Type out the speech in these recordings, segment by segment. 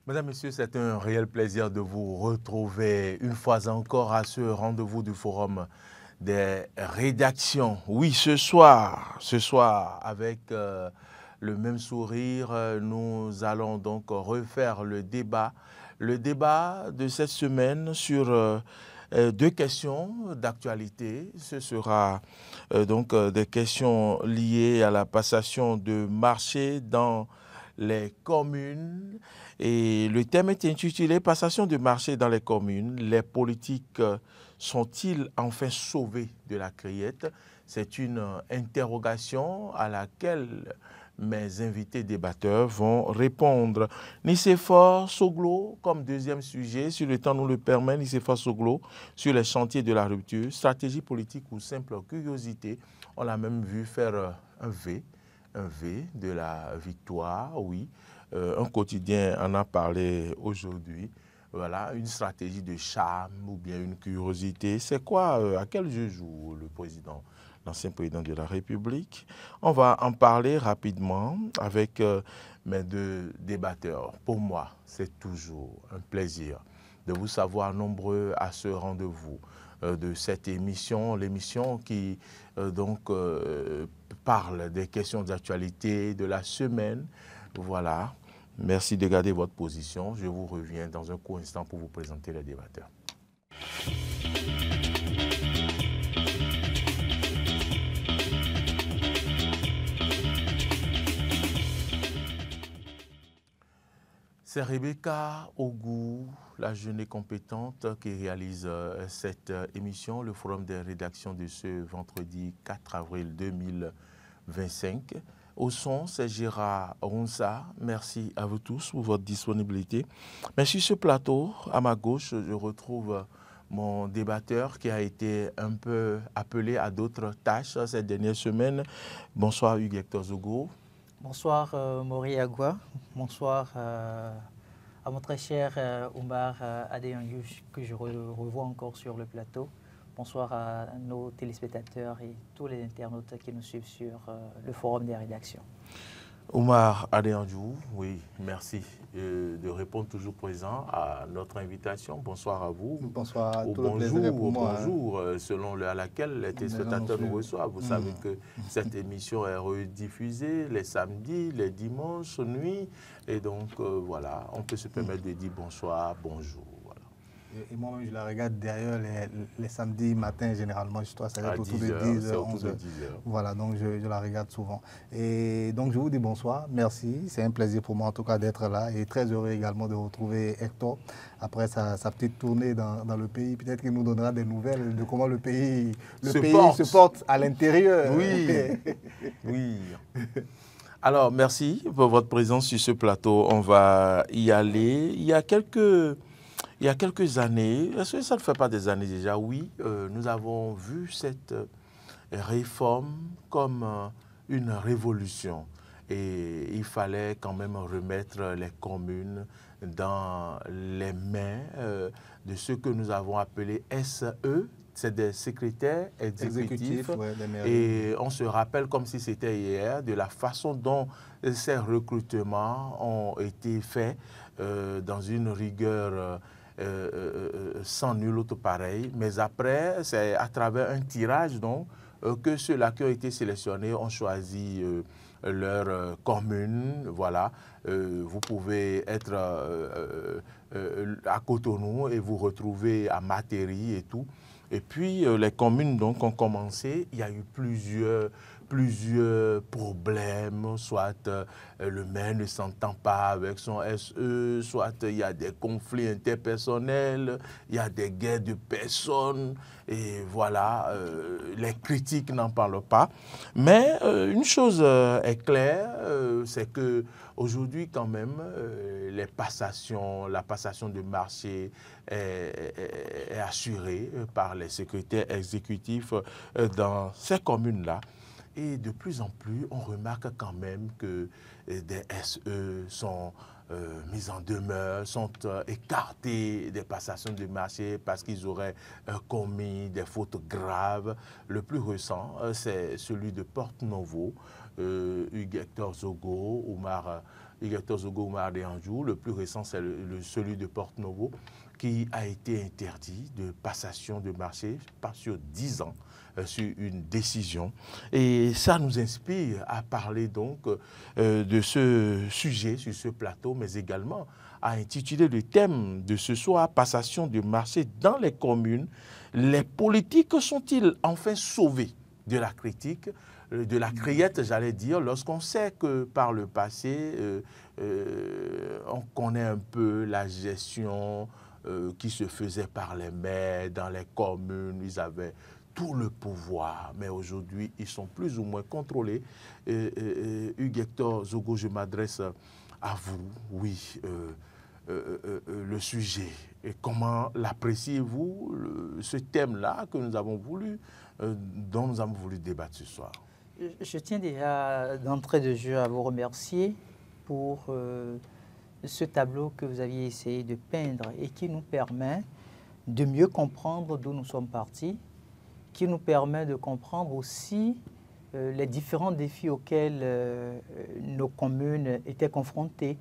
Mesdames, Messieurs, c'est un réel plaisir de vous retrouver une fois encore à ce rendez-vous du Forum des rédactions. Oui, ce soir, avec le même sourire, nous allons donc refaire le débat de cette semaine sur deux questions d'actualité. Ce sera donc des questions liées à la passation de marché dans les communes. Et le thème est intitulé « Passation de marché dans les communes. Les politiques sont-ils enfin sauvés de la criette ?» C'est une interrogation à laquelle mes invités débatteurs vont répondre. Nicéphore Soglo, comme deuxième sujet, si le temps nous le permet, Nicéphore Soglo, sur les chantiers de la rupture, stratégie politique ou simple curiosité. On l'a même vu faire un V de la victoire, oui. Un quotidien en a parlé aujourd'hui. Voilà, une stratégie de charme ou bien une curiosité. C'est quoi, à quel jeu joue le président, l'ancien président de la République? On va en parler rapidement avec mes deux débatteurs. Pour moi, c'est toujours un plaisir de vous savoir nombreux à ce rendez-vous de cette émission, l'émission qui parle des questions d'actualité de la semaine. Voilà. Merci de garder votre position. Je vous reviens dans un court instant pour vous présenter les débatteurs. C'est Rebecca Ogou, la jeune et compétente, qui réalise cette émission, le forum des rédactions de ce vendredi 4 avril 2025. Au son, c'est Gérard Ronsa. Merci à vous tous pour votre disponibilité. Mais sur ce plateau, à ma gauche, je retrouve mon débatteur qui a été un peu appelé à d'autres tâches ces dernières semaines. Bonsoir Hugues Hector Zogo. Bonsoir Maury Agua. Bonsoir à mon très cher Oumar Adeyangou que je revois encore sur le plateau. Bonsoir à nos téléspectateurs et tous les internautes qui nous suivent sur le forum des rédactions. Oumar Adeyangou, oui, merci de répondre toujours présent à notre invitation. Bonsoir à vous. Bonsoir à ou tout bonjour, le pour moi. Bonjour, selon à laquelle les téléspectateurs nous reçoivent. Vous savez que cette émission est rediffusée les samedis, les dimanches, nuit. Et donc, voilà, on peut se permettre de dire bonsoir, bonjour. Et moi-même, je la regarde derrière les samedis matins, généralement, je dois ça autour de 10 h, 11 h. Voilà, donc je la regarde souvent. Et donc, je vous dis bonsoir, merci. C'est un plaisir pour moi, en tout cas, d'être là. Et très heureux également de retrouver Hector après sa petite tournée dans le pays. Peut-être qu'il nous donnera des nouvelles de comment le pays se porte à l'intérieur. Oui, oui. Alors, merci pour votre présence sur ce plateau. On va y aller. Il y a quelques années, est-ce que ça ne fait pas des années déjà? Oui, nous avons vu cette réforme comme une révolution. Et il fallait quand même remettre les communes dans les mains de ceux que nous avons appelés SE, c'est des secrétaires exécutifs. Et on se rappelle comme si c'était hier de la façon dont ces recrutements ont été faits dans une rigueur sans nul autre pareil. Mais après, c'est à travers un tirage donc, que ceux-là qui ont été sélectionnés ont choisi leur commune. Voilà. Vous pouvez être à Cotonou et vous retrouver à Matéri et tout. Et puis, les communes donc, ont commencé. Il y a eu plusieurs problèmes, soit le maire ne s'entend pas avec son SE, soit il y a des conflits interpersonnels, il y a des guerres de personnes, et voilà, les critiques n'en parlent pas. Mais une chose est claire, c'est que aujourd'hui quand même, la passation de marché est assurée par les secrétaires exécutifs dans ces communes-là. Et de plus en plus, on remarque quand même que des SE sont mis en demeure, sont écartés des passations de marché parce qu'ils auraient commis des fautes graves. Le plus récent, c'est celui de Porte-Novo, Hugues Hector Zogo, Oumar Adeyanju. Le plus récent, c'est celui de Porte-Novo, qui a été interdit de passation de marché sur 10 ans sur une décision. Et ça nous inspire à parler donc de ce sujet sur ce plateau, mais également à intituler le thème de ce soir, passation de marché dans les communes. Les politiques sont-ils enfin sauvés de la critique, de la criette, j'allais dire, lorsqu'on sait que par le passé, on connaît un peu la gestion qui se faisait par les maires dans les communes, ils avaient tout le pouvoir, mais aujourd'hui, ils sont plus ou moins contrôlés. Hugues Hector Zogo, je m'adresse à vous. Oui, le sujet. Et comment l'appréciez-vous, ce thème-là que nous avons voulu, dont nous avons voulu débattre ce soir? Je tiens déjà d'entrée de jeu à vous remercier pour ce tableau que vous aviez essayé de peindre et qui nous permet de mieux comprendre d'où nous sommes partis, qui nous permet de comprendre aussi les différents défis auxquels nos communes étaient confrontées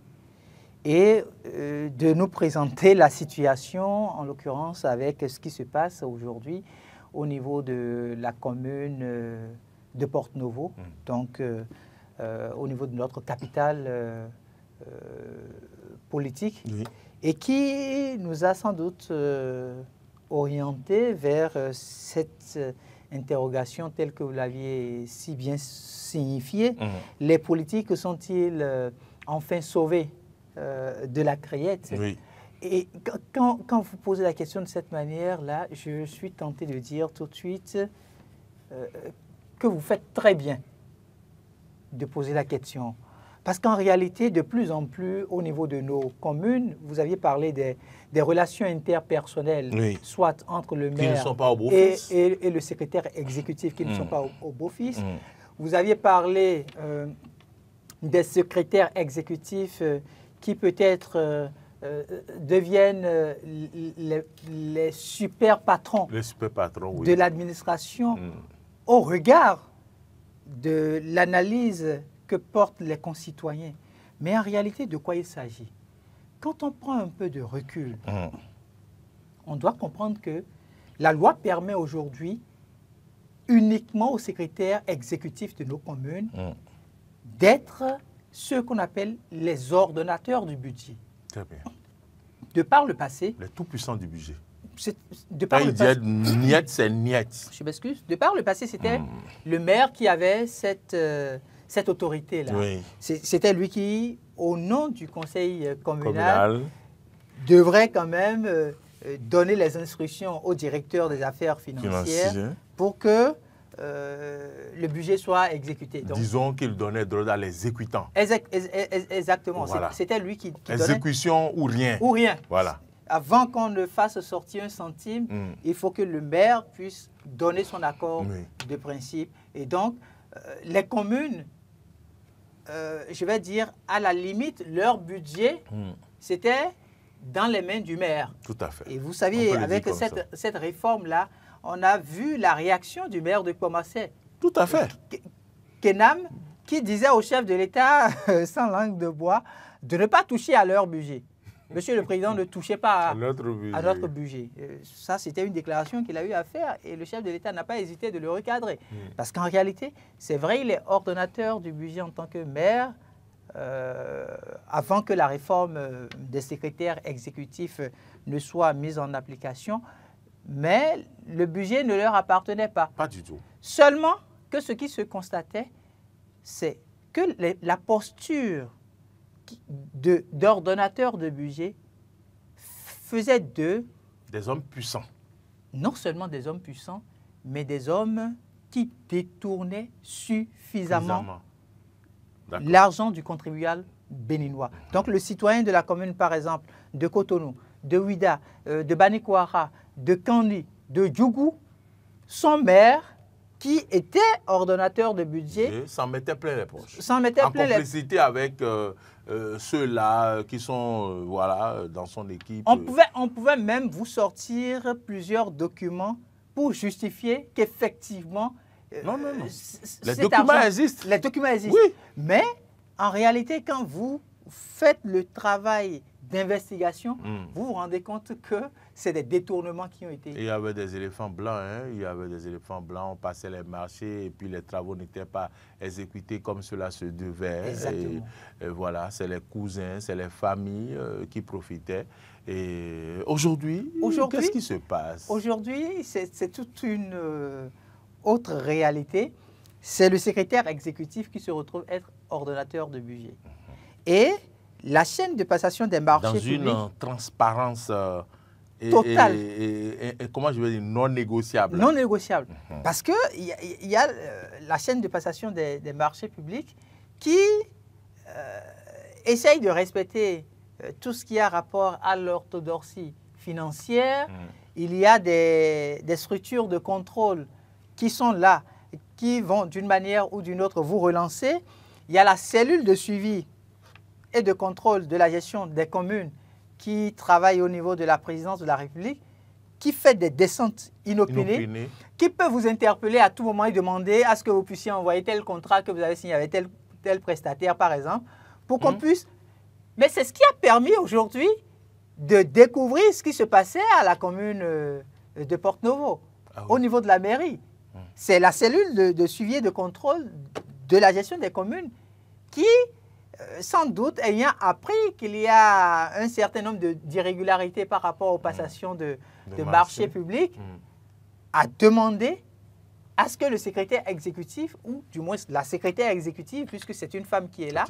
et de nous présenter la situation, en l'occurrence avec ce qui se passe aujourd'hui au niveau de la commune de Porte-Novo, donc au niveau de notre capitale politique, oui, et qui nous a sans doute orienté vers cette interrogation telle que vous l'aviez si bien signifiée. Les politiques sont-ils enfin sauvés de la criette? Oui. Et quand vous posez la question de cette manière-là, je suis tenté de dire tout de suite que vous faites très bien de poser la question. Parce qu'en réalité, de plus en plus, au niveau de nos communes, vous aviez parlé des relations interpersonnelles, oui, soit entre le maire et le secrétaire exécutif qui ne sont pas au beau-fils. Vous aviez parlé des secrétaires exécutifs qui peut-être deviennent les super patrons, oui, de l'administration au regard de l'analyse que portent les concitoyens. Mais en réalité, de quoi il s'agit? Quand on prend un peu de recul, on doit comprendre que la loi permet aujourd'hui uniquement aux secrétaires exécutifs de nos communes d'être ceux qu'on appelle les ordonnateurs du budget. Très bien. De par le passé... Les tout-puissants du budget. De par le passé, niet, c'est niet. Je m'excuse. De par le passé, c'était le maire qui avait cette autorité-là. Oui. C'était lui qui, au nom du conseil communal, devrait quand même donner les instructions au directeur des affaires financières pour que le budget soit exécuté. Donc, disons qu'il donnait droit à l'exécutant. Exactement. Voilà. C'était lui qui exécution donnait... ou rien. Ou rien. Voilà. Avant qu'on ne fasse sortir un centime, il faut que le maire puisse donner son accord de principe. Et donc, les communes, je vais dire, à la limite, leur budget, c'était dans les mains du maire. Tout à fait. Et vous saviez, avec cette réforme-là, on a vu la réaction du maire de Pomassé. Tout à fait. Kenam, qui disait au chef de l'État, sans langue de bois, de ne pas toucher à leur budget. Monsieur le Président, ne touchez pas à notre budget. Ça, c'était une déclaration qu'il a eu à faire et le chef de l'État n'a pas hésité de le recadrer. Parce qu'en réalité, c'est vrai, il est ordonnateur du budget en tant que maire, avant que la réforme des secrétaires exécutifs ne soit mise en application, mais le budget ne leur appartenait pas. Pas du tout. Seulement que ce qui se constatait, c'est que la posture d'ordonnateur de budget faisait d'eux des hommes puissants. Non seulement des hommes puissants, mais des hommes qui détournaient suffisamment l'argent du contribuable béninois. Donc le citoyen de la commune, par exemple, de Cotonou, de Ouida, de Banikwara, de Kandi, de Djougou, son maire qui était ordonnateur de budget. S'en mettait plein les poches. S'en mettait plein les... En complicité avec ceux-là qui sont voilà, dans son équipe. On pouvait même vous sortir plusieurs documents pour justifier qu'effectivement... non. Les documents existent. Les documents existent. Oui. Mais en réalité, quand vous faites le travail d'investigation, vous vous rendez compte que c'est des détournements qui ont été... Il y avait des éléphants blancs, hein? Il y avait des éléphants blancs, on passait les marchés et puis les travaux n'étaient pas exécutés comme cela se devait. Exactement. Et voilà, c'est les cousins, c'est les familles qui profitaient. Et aujourd'hui, qu'est-ce qui se passe? Aujourd'hui, c'est toute une autre réalité. C'est le secrétaire exécutif qui se retrouve être ordonnateur de budget. Et la chaîne de passation des marchés publics... Dans une transparence totale. Et comment je vais dire, non négociable. Non négociable. Parce qu'il y a la chaîne de passation des marchés publics qui essaye de respecter tout ce qui a rapport à l'orthodoxie financière. Il y a des structures de contrôle qui sont là, qui vont d'une manière ou d'une autre vous relancer. Il y a la cellule de suivi et de contrôle de la gestion des communes qui travaille au niveau de la présidence de la République, qui fait des descentes inopinées, qui peut vous interpeller à tout moment et demander à ce que vous puissiez envoyer tel contrat que vous avez signé avec tel prestataire, par exemple, pour qu'on puisse... Mais c'est ce qui a permis aujourd'hui de découvrir ce qui se passait à la commune de Porte-Novo, au niveau de la mairie. C'est la cellule de suivi et de contrôle de la gestion des communes qui... sans doute, ayant appris qu'il y a un certain nombre d'irrégularités par rapport aux passations de marchés publics, a demandé à ce que le secrétaire exécutif, ou du moins la secrétaire exécutive, puisque c'est une femme qui est là,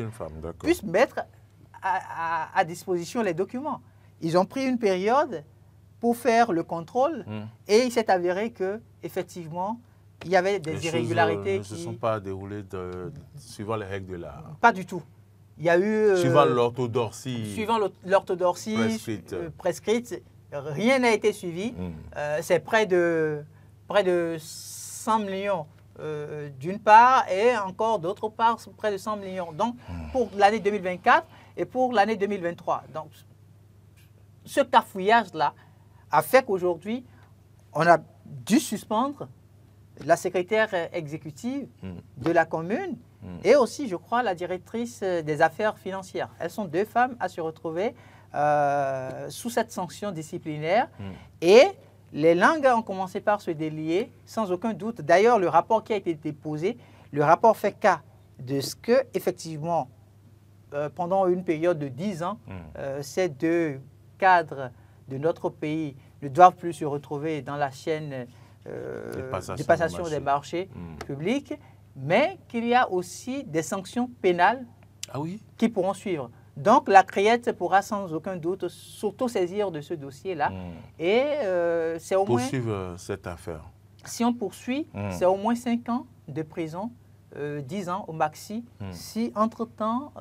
puisse mettre à disposition les documents. Ils ont pris une période pour faire le contrôle et il s'est avéré qu'effectivement, il y avait des irrégularités ne se sont pas déroulées suivant les règles de l'art. Pas du tout. Il y a eu... suivant l'orthodoxie. Suivant l'orthodoxie prescrite, rien n'a été suivi. C'est près de 100 millions d'une part et encore d'autre part près de 100 millions. Donc, pour l'année 2024 et pour l'année 2023. Donc, ce cafouillage-là a fait qu'aujourd'hui, on a dû suspendre la secrétaire exécutive de la commune et aussi, je crois, la directrice des affaires financières. Elles sont deux femmes à se retrouver sous cette sanction disciplinaire. Et les langues ont commencé par se délier, sans aucun doute. D'ailleurs, le rapport qui a été déposé, le rapport fait cas de ce que, effectivement, pendant une période de 10 ans, ces deux cadres de notre pays ne doivent plus se retrouver dans la chaîne de passation des marchés publics, mais qu'il y a aussi des sanctions pénales qui pourront suivre. Donc, la CREIET pourra sans aucun doute s'auto-saisir de ce dossier-là. Et c'est au moins... poursuivre cette affaire. Si on poursuit, c'est au moins 5 ans de prison, 10 ans au maxi, si entre-temps,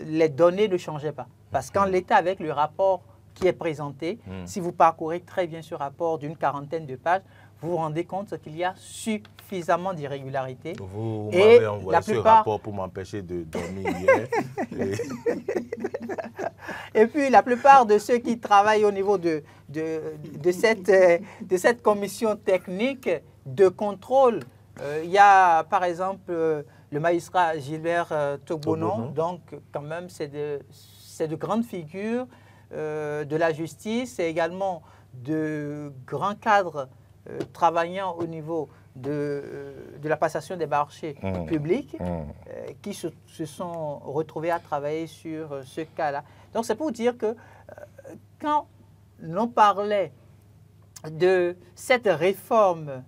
les données ne changeaient pas. Parce qu'en l'état, avec le rapport qui est présenté, si vous parcourez très bien ce rapport d'une 40aine de pages, vous vous rendez compte qu'il y a suffisamment d'irrégularités. Vous m'avez envoyé ce rapport pour m'empêcher de dormir hier. Et puis, la plupart de ceux qui travaillent au niveau de cette commission technique de contrôle, il y a par exemple le magistrat Gilbert Togbonon, donc quand même c'est de grandes figures de la justice, et également de grands cadres travaillant au niveau de la passation des marchés publics qui se sont retrouvés à travailler sur ce cas-là. Donc c'est pour dire que quand l'on parlait de cette réforme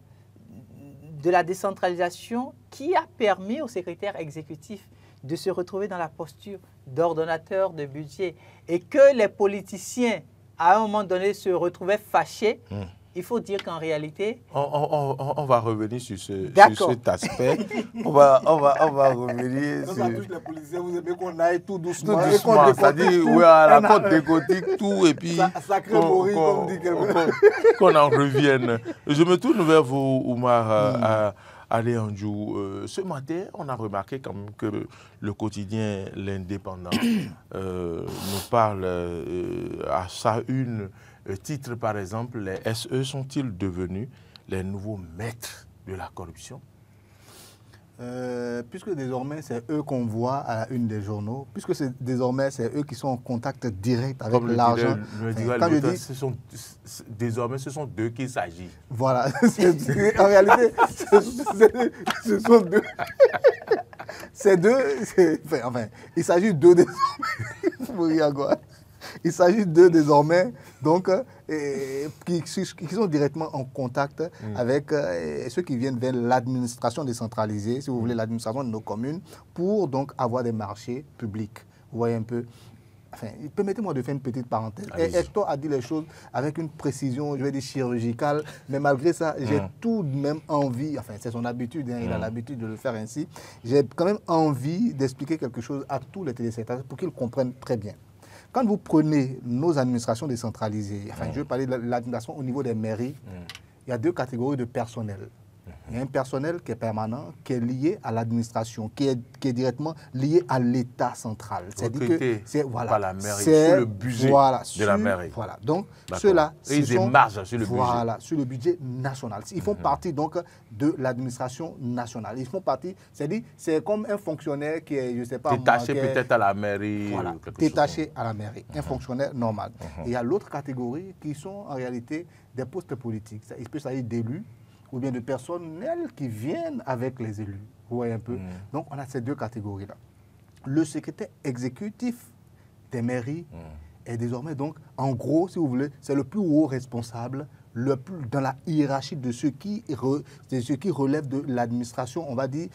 de la décentralisation qui a permis au secrétaire exécutif de se retrouver dans la posture d'ordonnateur de budget et que les politiciens, à un moment donné, se retrouvaient fâchés il faut dire qu'en réalité... On va revenir sur cet aspect. on va revenir sur... Quand ça touche les policiers, vous aimez qu'on aille tout doucement. Tout doucement, c'est-à-dire, oui, à la côte décortique, tout, et puis... Sacré Maurice, comme dit quelqu'un. Qu'on en revienne. Je me tourne vers vous, Oumar Adéandjou. Ce matin, on a remarqué quand même que le quotidien L'Indépendant nous parle à sa une titre, par exemple, les SE sont-ils devenus les nouveaux maîtres de la corruption? Puisque désormais, c'est eux qu'on voit à la une des journaux, puisque désormais, c'est eux qui sont en contact direct avec l'argent. Désormais, ce sont d'eux qu'il s'agit. Voilà. En réalité, ce sont deux. C'est deux. Enfin, il s'agit d'eux désormais. Il s'agit d'eux désormais, donc, qui sont directement en contact avec ceux qui viennent vers l'administration décentralisée, si vous voulez, l'administration de nos communes, pour donc avoir des marchés publics. Vous voyez un peu. Enfin, permettez-moi de faire une petite parenthèse. Hector a dit les choses avec une précision, je vais dire chirurgicale, mais malgré ça, j'ai tout de même envie, enfin c'est son habitude, il a l'habitude de le faire ainsi, j'ai quand même envie d'expliquer quelque chose à tous les téléspectateurs pour qu'ils comprennent très bien. Quand vous prenez nos administrations décentralisées, enfin, je vais parler de l'administration au niveau des mairies, il y a deux catégories de personnel. Il y a un personnel qui est permanent, qui est lié à l'administration, qui est directement lié à l'État central. C'est-à-dire que c'est voilà, la mairie, sur le budget de la mairie. Voilà, donc ceux-là, ils émargent sur le budget. Voilà, sur le budget national. Ils font partie donc de l'administration nationale. Ils font partie, c'est-à-dire, c'est comme un fonctionnaire qui est, je ne sais pas... Détaché peut-être à la mairie. Voilà, détaché à la mairie, un fonctionnaire normal. Et il y a l'autre catégorie qui sont en réalité des postes politiques. Il peut s'agir d'élus, ou bien de personnels qui viennent avec les élus. Vous voyez un peu. Donc, on a ces deux catégories-là. Le secrétaire exécutif des mairies est désormais, donc, en gros, si vous voulez, c'est le plus haut responsable dans la hiérarchie de ceux qui relèvent de l'administration, on va dire,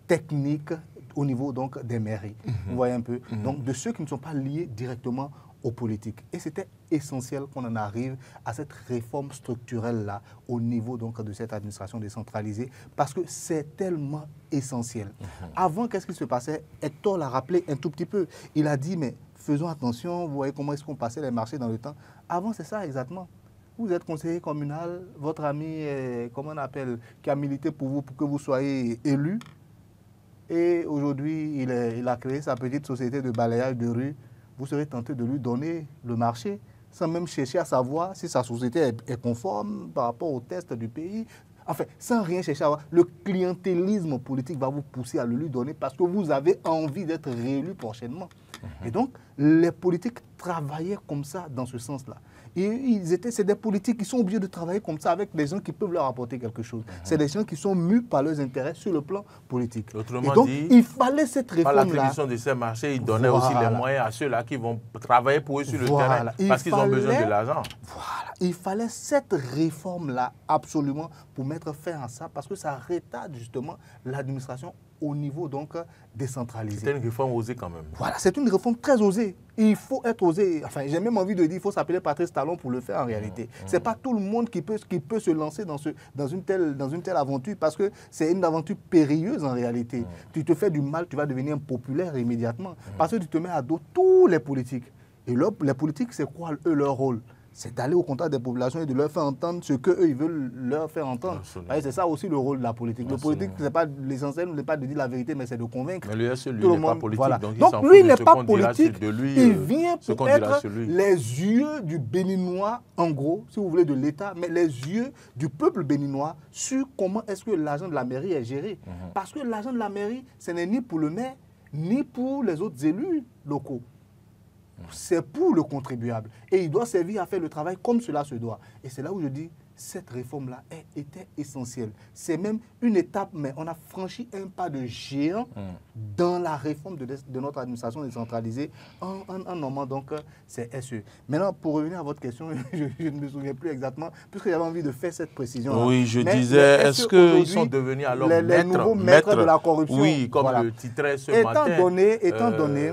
technique au niveau donc, des mairies. Vous voyez un peu. Donc, de ceux qui ne sont pas liés directement aux politiques. Et c'était essentiel qu'on en arrive à cette réforme structurelle-là au niveau donc, de cette administration décentralisée parce que c'est tellement essentiel. Avant, qu'est-ce qui se passait? Hector l'a rappelé un tout petit peu. Il a dit, mais faisons attention, vous voyez comment est-ce qu'on passait les marchés dans le temps. Avant, c'est ça exactement. Vous êtes conseiller communal, votre ami, comment on appelle, qui a milité pour vous, pour que vous soyez élu. Et aujourd'hui, il a créé sa petite société de balayage de rue. Vous serez tenté de lui donner le marché sans même chercher à savoir si sa société est conforme par rapport aux tests du pays. Enfin, sans rien chercher à voir. Le clientélisme politique va vous pousser à le lui donner parce que vous avez envie d'être réélu prochainement. Et donc, les politiques travaillaient comme ça, dans ce sens-là. Et c'est des politiques qui sont obligés de travailler comme ça avec des gens qui peuvent leur apporter quelque chose. C'est des gens qui sont mus par leurs intérêts sur le plan politique. Autrement et donc, dit, il fallait cette réforme-là. Par l'attribution de ces marchés, ils donnaient aussi les moyens à ceux-là qui vont travailler pour eux sur le terrain parce qu'ils ont besoin de l'argent. Voilà. Il fallait cette réforme-là absolument pour mettre fin à ça parce que ça retarde justement l'administration au niveau donc décentralisé. C'est une réforme osée quand même. Voilà, c'est une réforme très osée. Il faut être osé. Enfin, j'ai même envie de dire, il faut s'appeler Patrice Talon pour le faire en réalité. C'est pas tout le monde qui peut se lancer dans une telle aventure parce que c'est une aventure périlleuse en réalité. Tu te fais du mal, tu vas devenir impopulaire immédiatement parce que tu te mets à dos tous les politiques. Et les politiques, c'est quoi leur rôle? C'est d'aller au contact des populations et de leur faire entendre ce qu'eux, ils veulent leur faire entendre. C'est ça aussi le rôle de la politique. Le politique, l'essentiel n'est pas de dire la vérité, mais c'est de convaincre. Mais lui, lui n'est pas politique, voilà. Donc lui n'est pas politique, il vient pour être les yeux du Béninois, en gros, si vous voulez, de l'État, mais les yeux du peuple béninois sur comment est-ce que l'argent de la mairie est géré. Parce que l'argent de la mairie, ce n'est ni pour le maire, ni pour les autres élus locaux. C'est pour le contribuable. Et il doit servir à faire le travail comme cela se doit. Et c'est là où je dis, cette réforme-là était essentielle. C'est même une étape, mais on a franchi un pas de géant dans la réforme de notre administration décentralisée en nommant donc ces SE. Maintenant, pour revenir à votre question, je ne me souviens plus exactement, puisque j'avais envie de faire cette précision. Oui, je disais, est-ce qu'ils sont devenus alors les nouveaux maîtres de la corruption? Oui, comme le titrait ce matin. Étant donné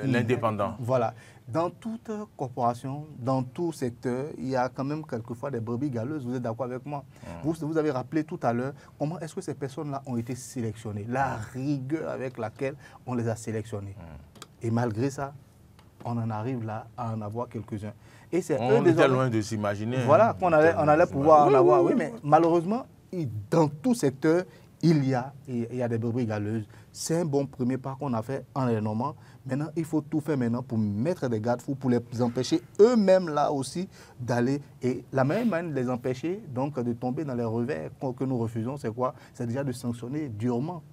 L'Indépendant. Voilà. dans toute corporation, dans tout secteur, il y a quand même quelquefois des brebis galeuses. Vous êtes d'accord avec moi? Vous avez rappelé tout à l'heure comment est-ce que ces personnes-là ont été sélectionnées, la rigueur avec laquelle on les a sélectionnées. Et malgré ça, on en arrive là à en avoir quelques-uns. Et c'est on était loin de s'imaginer. Voilà, qu'on allait pouvoir en avoir. Oui, mais malheureusement, dans tout secteur, il y a des brebis galeuses. C'est un bon premier pas qu'on a fait en les nommant. Maintenant, il faut tout faire maintenant pour mettre des garde-fous, pour les empêcher eux-mêmes là aussi d'aller. Et la meilleure manière de les empêcher, donc de tomber dans les revers que nous refusons, c'est quoi? C'est déjà de sanctionner durement.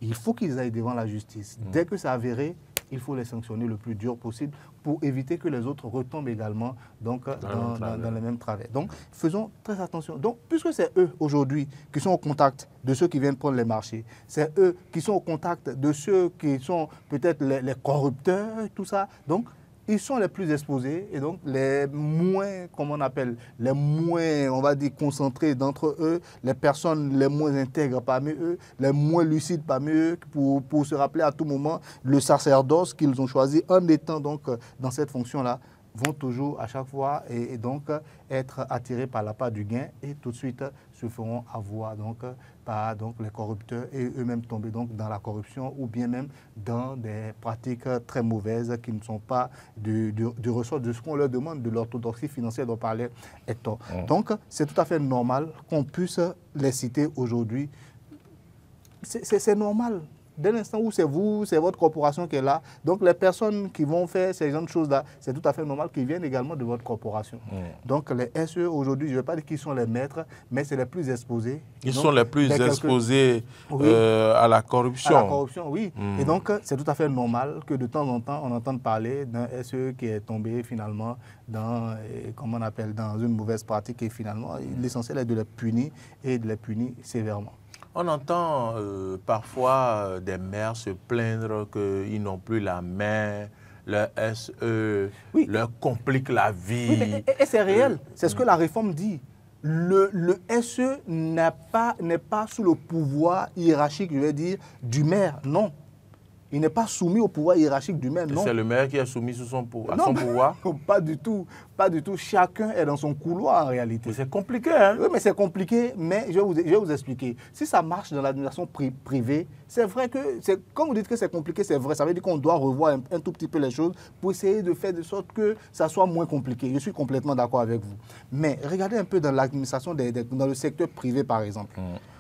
Il faut qu'ils aillent devant la justice. Dès que c'est avéré, il faut les sanctionner le plus dur possible pour éviter que les autres retombent également donc, dans les mêmes travers. Donc, faisons très attention. Donc, puisque c'est eux aujourd'hui qui sont au contact de ceux qui viennent prendre les marchés, c'est eux qui sont au contact de ceux qui sont peut-être les corrupteurs, tout ça. Donc, ils sont les plus exposés et donc les moins, comment on appelle, les moins, on va dire, concentrés d'entre eux, les personnes les moins intègres parmi eux, les moins lucides parmi eux, pour se rappeler à tout moment le sacerdoce qu'ils ont choisi en étant donc dans cette fonction-là, vont toujours à chaque fois et donc être attirés par la part du gain et tout de suite se feront avoir donc par donc les corrupteurs et eux-mêmes tomber donc dans la corruption ou bien même dans des pratiques très mauvaises qui ne sont pas du ressort de ce qu'on leur demande, de l'orthodoxie financière dont parlait Hector. Donc c'est tout à fait normal qu'on puisse les citer aujourd'hui. C'est normal. Dès l'instant où c'est vous, c'est votre corporation qui est là, donc les personnes qui vont faire ces genres de choses-là, c'est tout à fait normal qu'ils viennent également de votre corporation. Donc les SE aujourd'hui, je ne vais pas dire qu'ils sont les maîtres, mais c'est les plus exposés. Ils sont les plus exposés à la corruption. À la corruption, oui. Et donc c'est tout à fait normal que de temps en temps, on entende parler d'un SE qui est tombé finalement dans, comment on appelle, dans une mauvaise pratique et finalement, l'essentiel est de les punir et de les punir sévèrement. On entend parfois des maires se plaindre qu'ils n'ont plus la main, le SE leur complique la vie. Oui, mais, et c'est réel, c'est ce que la réforme dit. Le SE n'est pas sous le pouvoir hiérarchique, je vais dire, du maire, non. Il n'est pas soumis au pouvoir hiérarchique du maire, non. C'est le maire qui est soumis à son pouvoir? Pas du tout. Pas du tout. Chacun est dans son couloir en réalité. C'est compliqué, hein? Oui, mais c'est compliqué, mais je vais vous expliquer. Si ça marche dans l'administration privée, c'est vrai que, quand vous dites que c'est compliqué, c'est vrai. Ça veut dire qu'on doit revoir un tout petit peu les choses pour essayer de faire de sorte que ça soit moins compliqué. Je suis complètement d'accord avec vous. Mais regardez un peu dans l'administration, dans le secteur privé par exemple.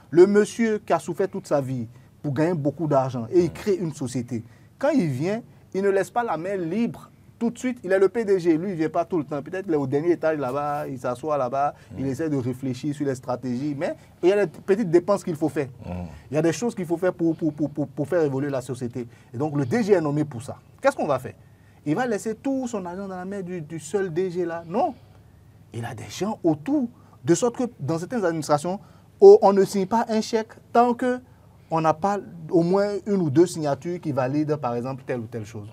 Le monsieur qui a souffert toute sa vie pour gagner beaucoup d'argent et il crée une société. Quand il vient, il ne laisse pas la main libre tout de suite. Il est le PDG, lui, il ne vient pas tout le temps. Peut-être qu'il est au dernier étage là-bas, il s'assoit là-bas, il essaie de réfléchir sur les stratégies, mais il y a des petites dépenses qu'il faut faire. Il y a des choses qu'il faut faire pour faire évoluer la société. Et donc, le DG est nommé pour ça. Qu'est-ce qu'on va faire? Il va laisser tout son argent dans la main du seul DG là? Non. Il a des gens autour. De sorte que dans certaines administrations, on ne signe pas un chèque tant que on n'a pas au moins une ou deux signatures qui valident, par exemple, telle ou telle chose.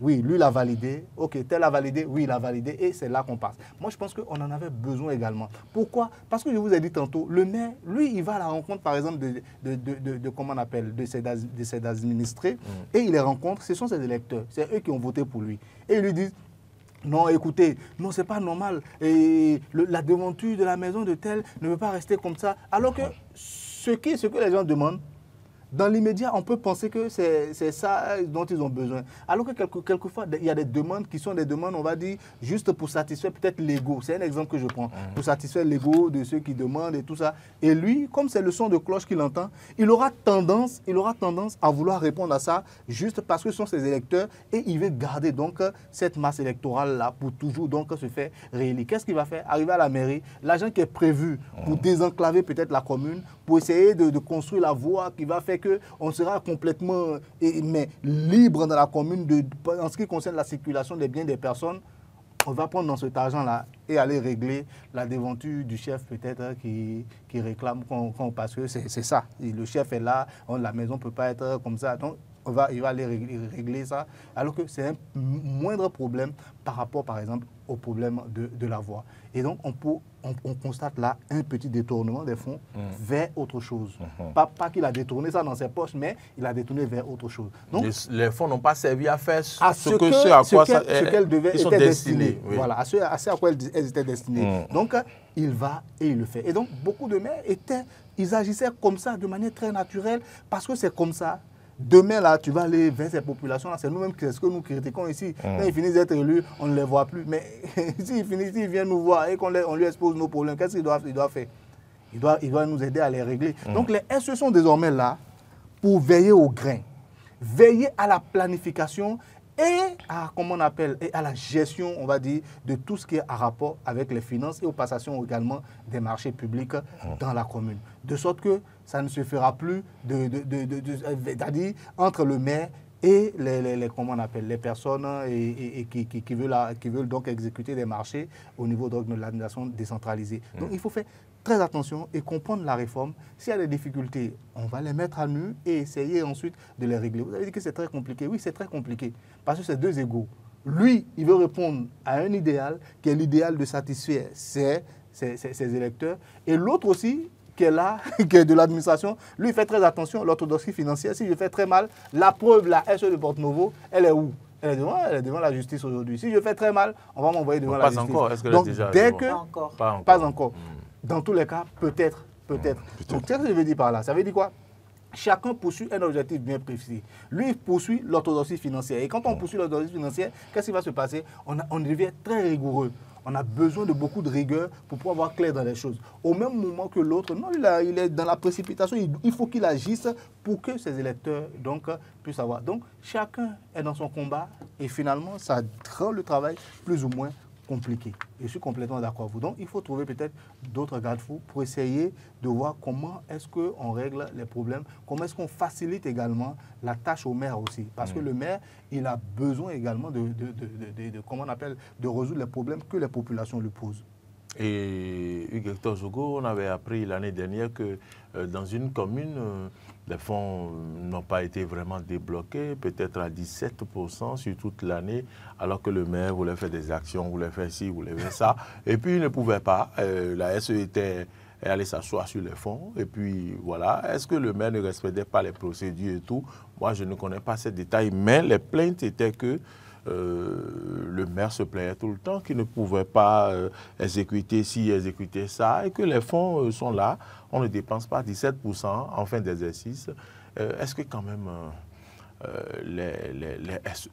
Oui, lui, il a validé. OK, tel a validé. Oui, il a validé. Et c'est là qu'on passe. Moi, je pense qu'on en avait besoin également. Pourquoi? Parce que je vous ai dit tantôt, le maire, lui, il va à la rencontre, par exemple, comment on appelle, de ses administrés. Et il les rencontre. Ce sont ses électeurs. C'est eux qui ont voté pour lui. Et ils lui disent, non, écoutez, non, c'est pas normal. Et la devanture de la maison de tel ne peut pas rester comme ça. Alors que ce que les gens demandent, dans l'immédiat, on peut penser que c'est ça dont ils ont besoin. Alors que quelquefois, il y a des demandes qui sont des demandes, on va dire, juste pour satisfaire peut-être l'ego. C'est un exemple que je prends. Pour satisfaire l'ego de ceux qui demandent et tout ça. Et lui, comme c'est le son de cloche qu'il entend, il aura tendance à vouloir répondre à ça juste parce que ce sont ses électeurs et il veut garder donc cette masse électorale-là pour toujours donc se faire réélire. Qu'est-ce qu'il va faire? Arriver à la mairie, l'argent qui est prévu pour désenclaver peut-être la commune, pour essayer de construire la voie qui va faire qu'on sera complètement libre dans la commune en ce qui concerne la circulation des biens des personnes. On va prendre dans cet argent-là et aller régler la déventure du chef peut-être qui réclame parce que c'est ça. Et le chef est là, la maison ne peut pas être comme ça. Donc, il va aller régler ça, alors que c'est un moindre problème par rapport, par exemple, au problème de la voie. Et donc, on constate là un petit détournement des fonds vers autre chose. Pas qu'il a détourné ça dans ses poches, mais il a détourné vers autre chose. Donc, les fonds n'ont pas servi à faire à ce à quoi qu'elles devaient être destinées. Oui. Voilà, à ce à quoi elles étaient destinées. Donc, il va et il le fait. Et donc, beaucoup de maires ils agissaient comme ça, de manière très naturelle, parce que c'est comme ça. Demain, là, tu vas aller vers ces populations-là. C'est nous-mêmes ce que nous critiquons ici. Quand ils finissent d'être élus, on ne les voit plus. Mais s'ils viennent nous voir et qu'on lui expose nos problèmes, qu'est-ce qu'il doit faire? Il doit nous aider à les régler. Donc, les SE sont désormais là pour veiller au grain, veiller à la planification et à la gestion, on va dire, de tout ce qui est en rapport avec les finances et aux passations également des marchés publics dans la commune. De sorte que ça ne se fera plus c'est-à-dire entre le maire et les personnes qui veulent donc exécuter des marchés au niveau de l'administration décentralisée. Donc il faut faire très attention et comprendre la réforme. S'il y a des difficultés, on va les mettre à nu et essayer ensuite de les régler. Vous avez dit que c'est très compliqué. Oui, c'est très compliqué parce que c'est deux égaux. Lui, il veut répondre à un idéal qui est l'idéal de satisfaire ses électeurs. Et l'autre aussi, qui est là, qui est de l'administration, lui, il fait très attention à l'orthodoxie financière. Si je fais très mal, la preuve, la SE de Porte-Novo, elle est où? Elle est devant la justice aujourd'hui. Si je fais très mal, on va m'envoyer devant la justice. Pas encore. Est-ce que donc, déjà pas encore. Dans tous les cas, peut-être. Donc, qu'est-ce que je veux dire par là? Ça veut dire quoi? Chacun poursuit un objectif bien précis. Lui, il poursuit l'orthodoxie financière. Et quand on poursuit l'orthodoxie financière, qu'est-ce qui va se passer? On devient très rigoureux. On a besoin de beaucoup de rigueur pour pouvoir voir clair dans les choses. Au même moment que l'autre, non, il est dans la précipitation. Il faut qu'il agisse pour que ses électeurs donc, puissent avoir. Donc, chacun est dans son combat et finalement, ça rend le travail plus ou moins compliqué. Et je suis complètement d'accord avec vous. Donc, il faut trouver peut-être d'autres garde-fous pour essayer de voir comment est-ce qu'on règle les problèmes, comment est-ce qu'on facilite également la tâche au maire aussi. Parce que le maire, il a besoin également de résoudre les problèmes que les populations lui posent. Et Hugues Zogo, on avait appris l'année dernière que dans une commune, les fonds n'ont pas été vraiment débloqués, peut-être à 17% sur toute l'année, alors que le maire voulait faire des actions, voulait faire ci, voulait faire ça. Et puis il ne pouvait pas. La SE était allée s'asseoir sur les fonds. Et puis voilà, est-ce que le maire ne respectait pas les procédures et tout? Moi, je ne connais pas ces détails, mais les plaintes étaient que le maire se plaignait tout le temps qu'il ne pouvait pas exécuter ci, exécuter ça, et que les fonds sont là, on ne dépense pas 17% en fin d'exercice. Est-ce que quand même les SE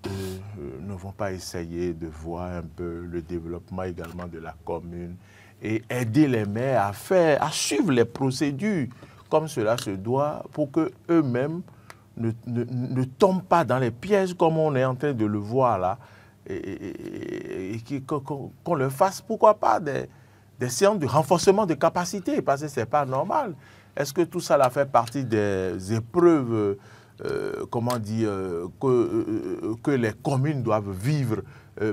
ne vont pas essayer de voir un peu le développement également de la commune et aider les maires à suivre les procédures comme cela se doit pour qu'eux-mêmes ne tombe pas dans les pièges comme on est en train de le voir là, et qu'on le fasse, pourquoi pas, des séances de renforcement de capacité, parce que ce n'est pas normal. Est-ce que tout ça là fait partie des épreuves, comment dire, que les communes doivent vivre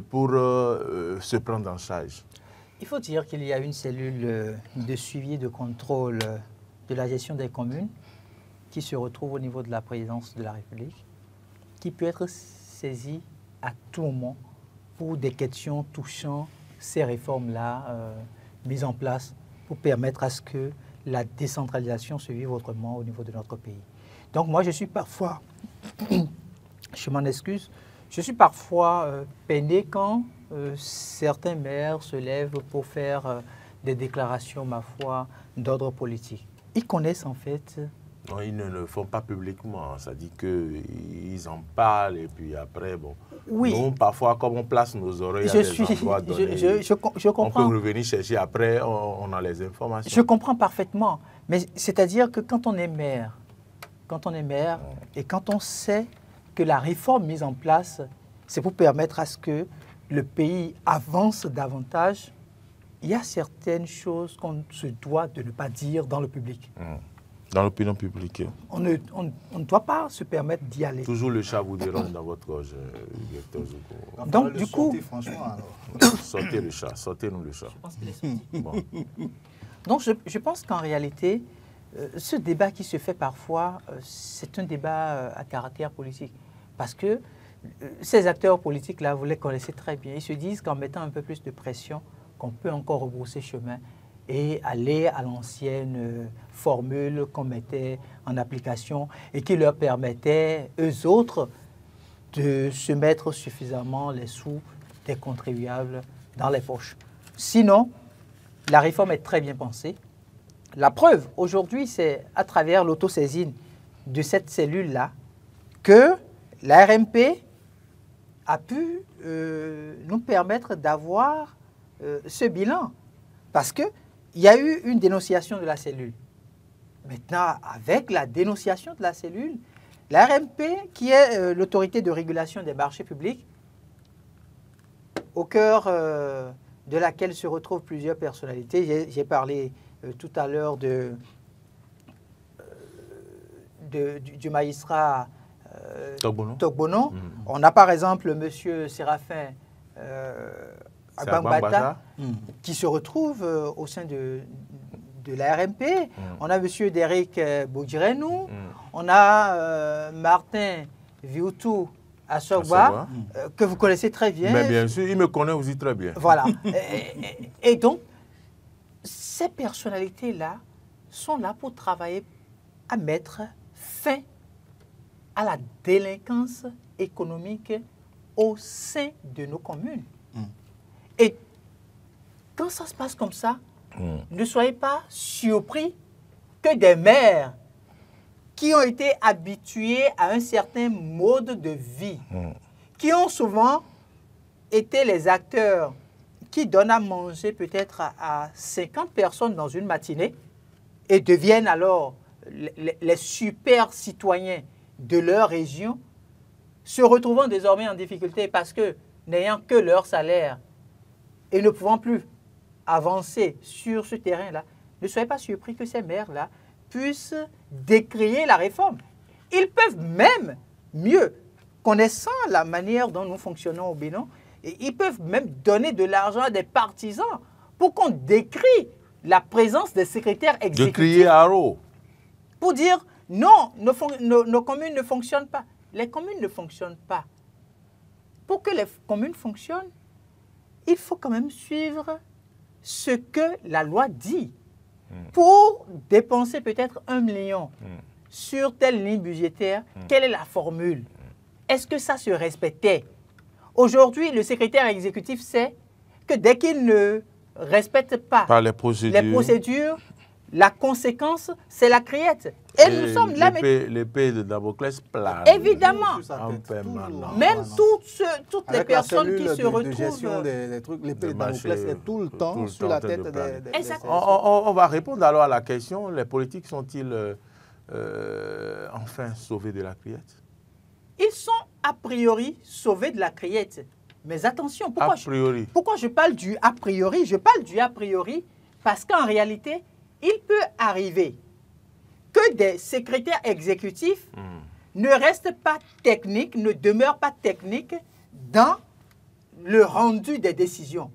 pour se prendre en charge? Il faut dire qu'il y a une cellule de suivi et de contrôle de la gestion des communes qui se retrouve au niveau de la présidence de la République, qui peut être saisie à tout moment pour des questions touchant ces réformes-là mises en place pour permettre à ce que la décentralisation se vive autrement au niveau de notre pays. Donc moi, je suis parfois, je m'en excuse, je suis parfois peiné quand certains maires se lèvent pour faire des déclarations, ma foi, d'ordre politique. Ils connaissent en fait... Non, ils ne le font pas publiquement. Ça dit qu'ils en parlent et puis après, bon. Oui. Nous, parfois, comme on place nos oreilles à des endroits donnés, je comprends. On peut revenir chercher après, on a les informations. Je comprends parfaitement. Mais c'est-à-dire que quand on est maire, et quand on sait que la réforme mise en place, c'est pour permettre à ce que le pays avance davantage, il y a certaines choses qu'on se doit de ne pas dire dans le public. Dans l'opinion publique. On ne doit pas se permettre d'y aller. Toujours le chat vous dérange dans votre gorge, donc, du coup... Sortez le chat, sortez-nous le chat. Je pense qu'il est sorti. Bon. Donc, je pense qu'en réalité, ce débat qui se fait parfois, c'est un débat à caractère politique. Parce que ces acteurs politiques-là, vous les connaissez très bien. Ils se disent qu'en mettant un peu plus de pression, qu'on peut encore rebrousser chemin et aller à l'ancienne formule qu'on mettait en application et qui leur permettait, eux autres, de se mettre suffisamment les sous des contribuables dans les poches. Sinon, la réforme est très bien pensée. La preuve, aujourd'hui, c'est à travers l'autosaisine de cette cellule-là que la RMP a pu nous permettre d'avoir ce bilan. Parce qu'il y a eu une dénonciation de la cellule. Maintenant, avec la dénonciation de la cellule, la RMP, qui est l'autorité de régulation des marchés publics, au cœur de laquelle se retrouvent plusieurs personnalités, j'ai parlé tout à l'heure du magistrat Togbono. On a par exemple M. Séraphin Agbangbata qui se retrouve au sein de la RMP. On a M. Derek Boudirenou. On a Martin Vioutou Assogba, que vous connaissez très bien. Mais bien sûr, il me connaît aussi très bien. Voilà. Et donc, ces personnalités-là sont là pour travailler à mettre fin à la délinquance économique au sein de nos communes. Et quand ça se passe comme ça, ne soyez pas surpris que des maires qui ont été habitués à un certain mode de vie, qui ont souvent été les acteurs qui donnent à manger peut-être à 50 personnes dans une matinée et deviennent alors les super citoyens de leur région, se retrouvant désormais en difficulté parce que n'ayant que leur salaire et ne pouvant plus avancer sur ce terrain-là, ne soyez pas surpris que ces maires-là puissent décrier la réforme. Ils peuvent même, mieux, connaissant la manière dont nous fonctionnons au Bénin, et ils peuvent même donner de l'argent à des partisans pour qu'on décrie la présence des secrétaires exécutifs. De crier à l'eau. Pour dire, non, nos communes ne fonctionnent pas. Les communes ne fonctionnent pas. Pour que les communes fonctionnent, il faut quand même suivre ce que la loi dit. Pour dépenser peut-être 1 million sur telle ligne budgétaire, quelle est la formule? Est-ce que ça se respectait? Aujourd'hui, le secrétaire exécutif sait que dès qu'il ne respecte pas les procédures, la conséquence, c'est la criette. Et nous sommes là... L'épée de Damoclès plane. Évidemment. Même toutes les personnes qui se retrouvent... De gestion des trucs, l'épée de Damoclès est tout le temps sur la tête des... On va répondre alors à la question. Les politiques sont-ils enfin sauvés de la criette? Ils sont a priori sauvés de la criette. Mais attention, pourquoi je parle du a priori? Je parle du a priori parce qu'en réalité, il peut arriver que des secrétaires exécutifs ne restent pas techniques, ne demeurent pas techniques dans le rendu des décisions.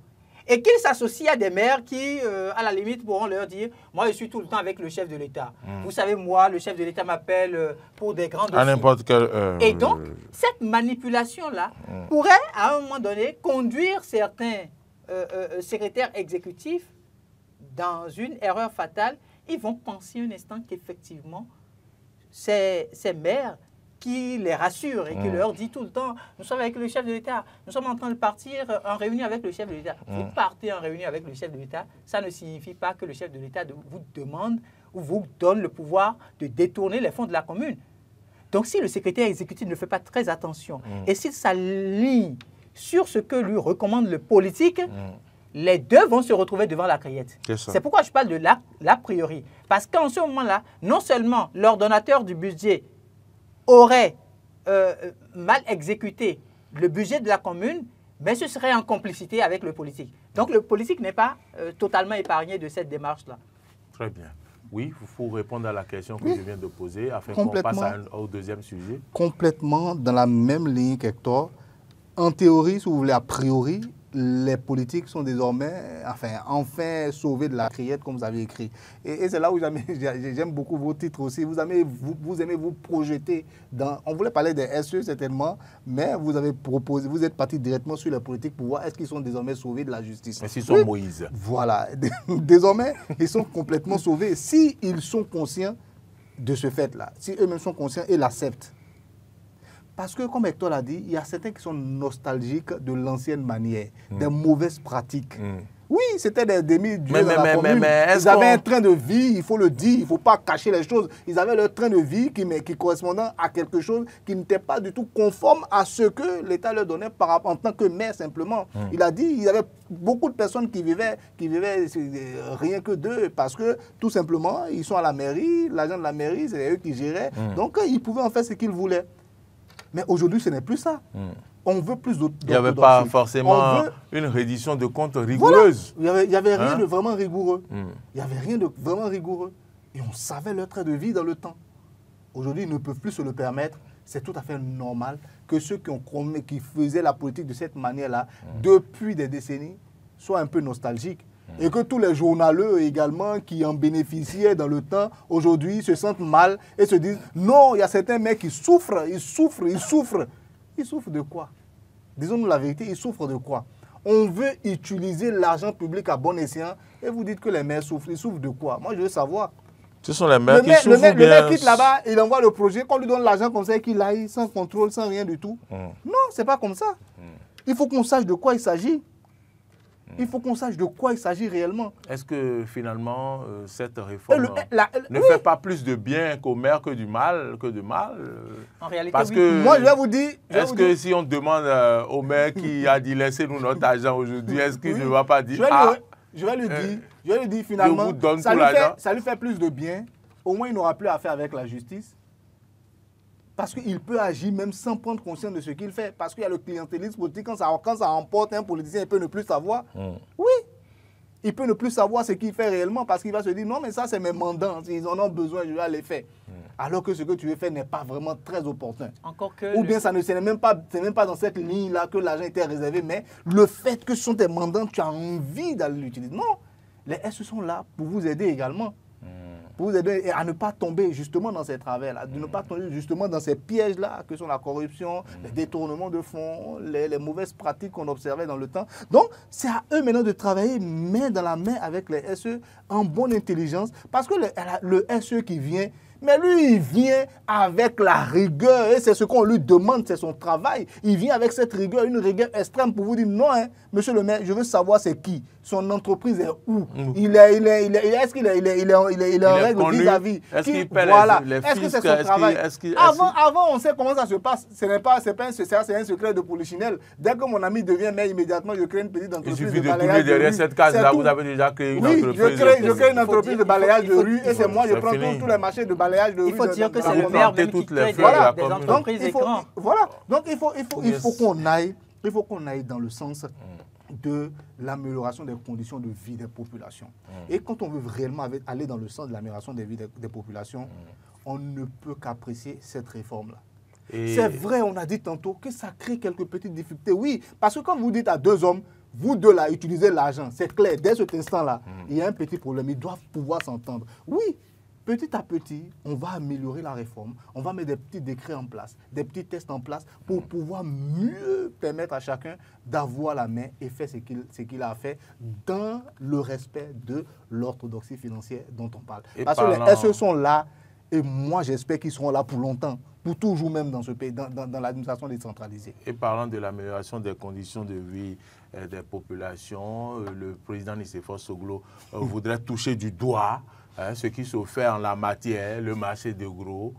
Et qu'ils s'associent à des maires qui, à la limite, pourront leur dire « Moi, je suis tout le temps avec le chef de l'État. Vous savez, moi, le chef de l'État m'appelle pour des grands dossiers. » À n'importe quelle Et donc, cette manipulation-là pourrait, à un moment donné, conduire certains secrétaires exécutifs dans une erreur fatale. Ils vont penser un instant qu'effectivement, ces maires qui les rassurent et qui leur dit tout le temps, nous sommes avec le chef de l'État, nous sommes en train de partir en réunion avec le chef de l'État. Vous partez en réunion avec le chef de l'État, ça ne signifie pas que le chef de l'État vous demande ou vous donne le pouvoir de détourner les fonds de la commune. Donc si le secrétaire exécutif ne fait pas très attention et s'il s'aligne sur ce que lui recommande le politique, les deux vont se retrouver devant la criette. C'est pourquoi je parle de l'a priori. Parce qu'en ce moment-là, non seulement l'ordonnateur du budget aurait mal exécuté le budget de la commune, mais ce serait en complicité avec le politique. Donc le politique n'est pas totalement épargné de cette démarche-là. Très bien. Oui, il faut répondre à la question que je viens de poser afin qu'on passe au deuxième sujet. Complètement dans la même ligne qu'Hector. En théorie, si vous voulez, a priori, les politiques sont désormais, enfin sauvés de la criette, comme vous avez écrit. Et c'est là où j'aime beaucoup vos titres aussi. Vous aimez vous projeter dans... On voulait parler des SE certainement, mais vous avez proposé, vous êtes parti directement sur la politique pour voir est-ce qu'ils sont désormais sauvés de la justice. Mais s'ils sont Moïse. Voilà. Désormais, ils sont complètement sauvés. S'ils sont conscients de ce fait-là, si eux-mêmes sont conscients et l'acceptent. Parce que, comme Hector l'a dit, il y a certains qui sont nostalgiques de l'ancienne manière, des mauvaises pratiques. Oui, c'était des demi-dieux dans la commune. Ils avaient un train de vie, il faut le dire, il ne faut pas cacher les choses. Ils avaient leur train de vie qui correspondait à quelque chose qui n'était pas du tout conforme à ce que l'État leur donnait en tant que maire simplement. Il a dit qu'il y avait beaucoup de personnes qui vivaient rien que d'eux parce que tout simplement, ils sont à la mairie, l'agent de la mairie, c'est eux qui géraient. Donc, ils pouvaient en faire ce qu'ils voulaient. Mais aujourd'hui, ce n'est plus ça. On veut plus d'autres. Il n'y avait pas forcément une reddition de comptes rigoureuse. Voilà. Il n'y avait rien de vraiment rigoureux. Il n'y avait rien de vraiment rigoureux. Et on savait leur train de vie dans le temps. Aujourd'hui, ils ne peuvent plus se le permettre. C'est tout à fait normal que ceux qui faisaient la politique de cette manière-là, depuis des décennies, soient un peu nostalgiques. Et que tous les journaleux également qui en bénéficiaient dans le temps, aujourd'hui se sentent mal et se disent non, il y a certains mecs qui souffrent, ils souffrent. Ils souffrent de quoi? Disons-nous la vérité, ils souffrent de quoi? On veut utiliser l'argent public à bon escient et vous dites que les maires souffrent. Ils souffrent de quoi? Moi, je veux savoir. Ce sont les maires qui souffrent bien. Le maire quitte là-bas, il envoie le projet, qu'on lui donne l'argent comme ça et qu'il aille sans contrôle, sans rien du tout. Non, c'est pas comme ça. Il faut qu'on sache de quoi il s'agit. Il faut qu'on sache de quoi il s'agit réellement. Est-ce que finalement, cette réforme ne fait pas plus de bien qu'au maire que du mal, En réalité, parce que, moi, je vais vous dire... Est-ce que si on demande au maire qui a dit laissez-nous notre argent aujourd'hui, est-ce qu'il ne va pas dire je vais lui dire finalement, ça lui fait plus de bien. Au moins, il n'aura plus à faire avec la justice. Parce qu'il peut agir même sans prendre conscience de ce qu'il fait. Parce qu'il y a le clientélisme politique. Quand ça emporte un politicien, il peut ne plus savoir. Oui. Il peut ne plus savoir ce qu'il fait réellement parce qu'il va se dire non, mais ça, c'est mes mandants. S'ils en ont besoin, je vais les faire. Alors que ce que tu veux faire n'est pas vraiment très opportun. Ou bien ce n'est même pas dans cette ligne-là que l'argent était réservé. Mais le fait que ce sont tes mandants, tu as envie d'aller l'utiliser. Non. Les SE sont là pour vous aider également. Pour vous aider à ne pas tomber justement dans ces travers-là, de ne pas tomber justement dans ces pièges-là que sont la corruption, les détournements de fonds, les mauvaises pratiques qu'on observait dans le temps. Donc, c'est à eux maintenant de travailler main dans la main avec les SE en bonne intelligence parce que le SE qui vient, mais lui, il vient avec la rigueur et c'est ce qu'on lui demande, c'est son travail. Il vient avec cette rigueur, une rigueur extrême pour vous dire non, hein, monsieur le maire, je veux savoir c'est qui. Son entreprise est où? Est-ce qu'il est en règle vis-à-vis? Est-ce qu'il paie les fiscs? Est-ce que c'est son travail? Avant, on sait comment ça se passe. C'est un secret de polichinelle. Dès que mon ami devient maire, immédiatement, je crée une petite entreprise de balayage de rue. Il suffit de tourner derrière cette case-là, vous avez déjà créé une entreprise. Oui, je crée une entreprise de balayage de rue et c'est moi, je prends tous les marchés de balayage de rue. Il faut dire que c'est le maire même qui crée des entreprises écrans. Voilà. Donc, il faut qu'on aille dans le sens de l'amélioration des conditions de vie des populations. Et quand on veut réellement aller dans le sens de l'amélioration des vies des populations, on ne peut qu'apprécier cette réforme-là. C'est vrai, on a dit tantôt que ça crée quelques petites difficultés. Oui, parce que quand vous dites à deux hommes, vous deux là, utilisez l'argent, c'est clair, dès cet instant-là, il y a un petit problème, ils doivent pouvoir s'entendre. Oui, petit à petit, on va améliorer la réforme, on va mettre des petits décrets en place, des petits tests en place pour pouvoir mieux permettre à chacun d'avoir la main et faire ce qu'il a fait dans le respect de l'orthodoxie financière dont on parle. Parce que les SE sont là et moi j'espère qu'ils seront là pour longtemps, pour toujours même dans ce pays, dans l'administration décentralisée. Et parlant de l'amélioration des conditions de vie des populations, le président Nicéphore Soglo voudrait toucher du doigt ce qui se fait en la matière, le marché de gros,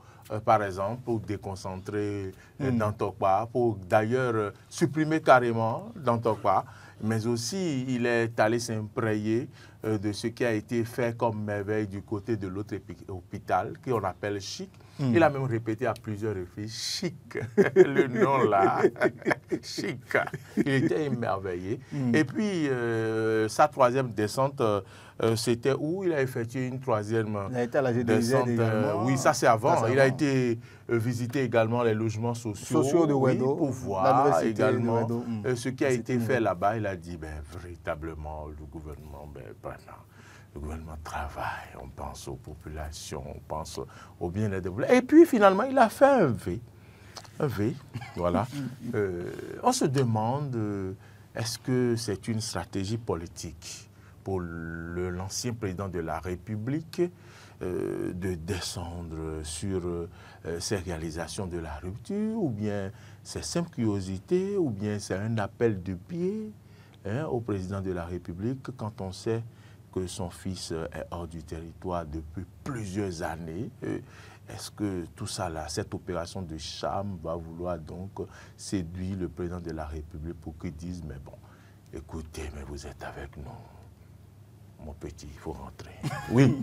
par exemple, pour déconcentrer Dantokpa, pour d'ailleurs supprimer carrément Dantokpa, mais aussi il est allé s'imprégner de ce qui a été fait comme merveille du côté de l'autre hôpital, qu'on appelle Chic. Il a même répété à plusieurs reprises, Chic, le nom là, Chic. Il était émerveillé. Et puis, sa troisième descente, c'était où il a effectué une troisième il a été à la descente. Oui, ça c'est avant. Il a été visiter également les logements sociaux de Wedo, pour voir également ce qui a été fait là-bas. Il a dit, véritablement, le gouvernement, le gouvernement travaille, on pense aux populations, on pense au bien-être des populations. Et puis finalement, il a fait un V. Un V, voilà. On se demande, est-ce que c'est une stratégie politique pour l'ancien président de la République de descendre sur ces réalisations de la rupture, ou bien c'est simple curiosité, ou bien c'est un appel de pied au président de la République quand on sait que son fils est hors du territoire depuis plusieurs années. Est-ce que tout ça là, cette opération de charme va vouloir donc séduire le président de la République pour qu'il dise, mais bon, écoutez, mais vous êtes avec nous. Mon petit, il faut rentrer. Oui,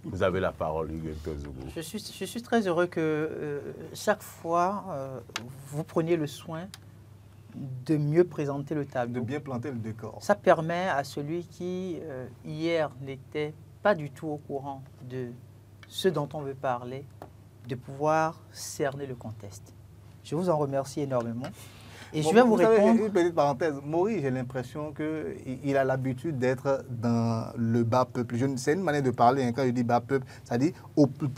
vous avez la parole, Hugues Tozougou. Je suis très heureux que chaque fois, vous preniez le soin de mieux présenter le tableau. De bien planter le décor. Ça permet à celui qui, hier, n'était pas du tout au courant de ce dont on veut parler, de pouvoir cerner le contexte. Je vous en remercie énormément. Et je vais vous répondre. Une petite parenthèse. Maurice, j'ai l'impression qu'il a l'habitude d'être dans le bas peuple. C'est une manière de parler. Hein, quand je dis bas peuple, ça dit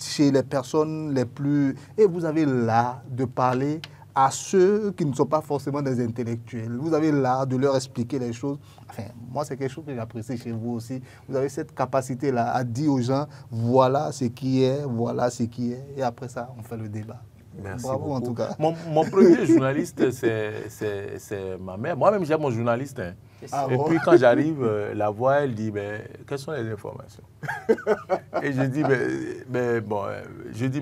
chez les personnes les plus... Et vous avez l'art de parler à ceux qui ne sont pas forcément des intellectuels. Vous avez l'art de leur expliquer les choses. Enfin, moi, c'est quelque chose que j'apprécie chez vous aussi. Vous avez cette capacité-là à dire aux gens, voilà ce qui est, voilà ce qui est. Et après ça, on fait le débat. Merci Bravo beaucoup. En tout cas. Mon premier journaliste, c'est ma mère. Moi-même, j'aime mon journaliste. Hein. Et puis quand j'arrive, la voix, elle dit, quelles sont les informations? Et je dis,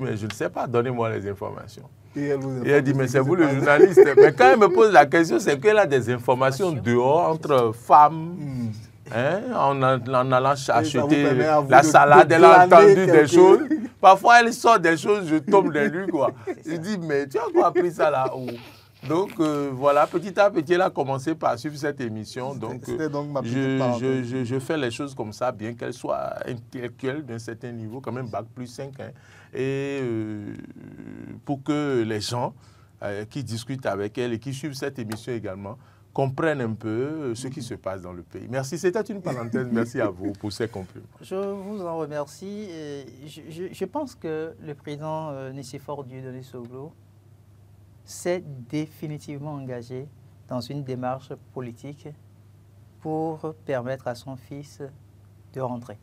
mais je ne sais pas, donnez-moi les informations. Et elle dit, mais c'est vous le journaliste. Mais quand elle me pose la question, c'est qu'elle a des informations dehors entre femmes. En allant acheter la salade, elle a entendu des choses. Parfois, elle sort des choses, je tombe des nues, quoi. Je dis, mais tu as quoi appris ça là-haut? Donc, voilà, petit à petit, elle a commencé par suivre cette émission. Donc, je fais les choses comme ça, bien qu'elles soient intellectuelles d'un certain niveau, quand même bac plus 5. Hein, et pour que les gens qui discutent avec elle et qui suivent cette émission également comprennent un peu ce qui se passe dans le pays. Merci, c'était une parenthèse. Merci à vous pour ces compliments. Je vous en remercie. Je pense que le président Nicéphore Dieudonné Soglo s'est définitivement engagé dans une démarche politique pour permettre à son fils de rentrer.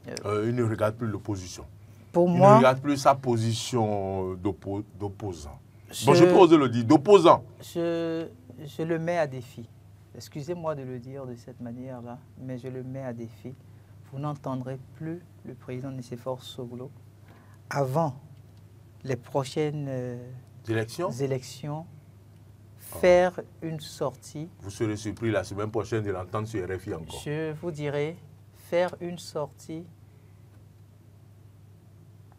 Il ne regarde plus l'opposition. Pour il moi, ne regarde plus sa position d'opposant. Bon, je peux oser le dire, d'opposant. Je le mets à défi. Excusez-moi de le dire de cette manière-là, mais je le mets à défi. Vous n'entendrez plus le président Nicéphore Soglo avant les prochaines élections faire une sortie. Vous serez surpris la semaine prochaine de l'entendre sur RFI encore. Je vous dirai faire une sortie.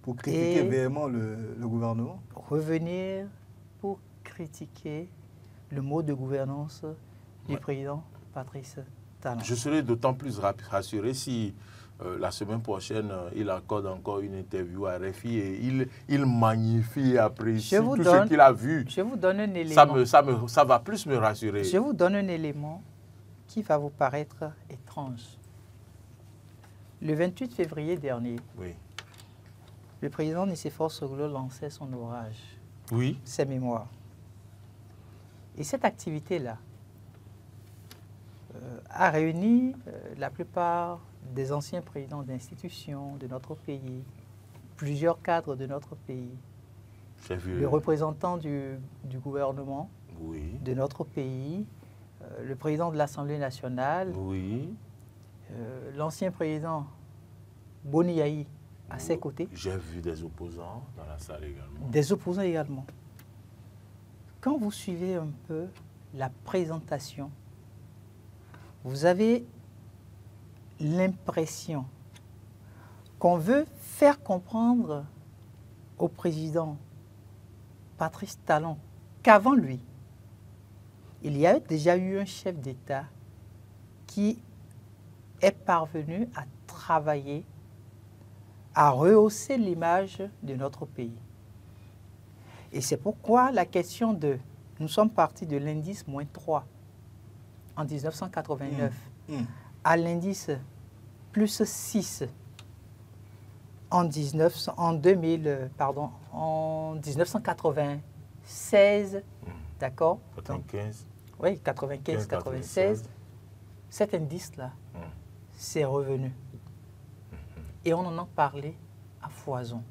Pour critiquer véhément le gouvernement. Revenir pour critiquer le mode de gouvernance du président Patrice Talon. Je serai d'autant plus rassuré si la semaine prochaine, il accorde encore une interview à RFI et il magnifie et apprécie tout ce qu'il a vu. Je vous donne un élément. Ça va plus me rassurer. Je vous donne un élément qui va vous paraître étrange. Le 28 février dernier, le président Nicéphore Soglo lançait son ouvrage, ses mémoires. Et cette activité-là a réuni la plupart des anciens présidents d'institutions de notre pays, plusieurs cadres de notre pays, le représentant du gouvernement de notre pays, le président de l'Assemblée nationale, l'ancien président Boni Yayi à ses côtés. J'ai vu des opposants dans la salle également. Des opposants également. Quand vous suivez un peu la présentation, vous avez l'impression qu'on veut faire comprendre au président Patrice Talon qu'avant lui, il y a déjà eu un chef d'État qui est parvenu à travailler, à rehausser l'image de notre pays. Et c'est pourquoi la question de... Nous sommes partis de l'indice -3 en 1989 à l'indice +6 en 1996, d'accord? 95. Oui, 95, 96. Cet indice-là, c'est revenu. Et on en a parlé à foison.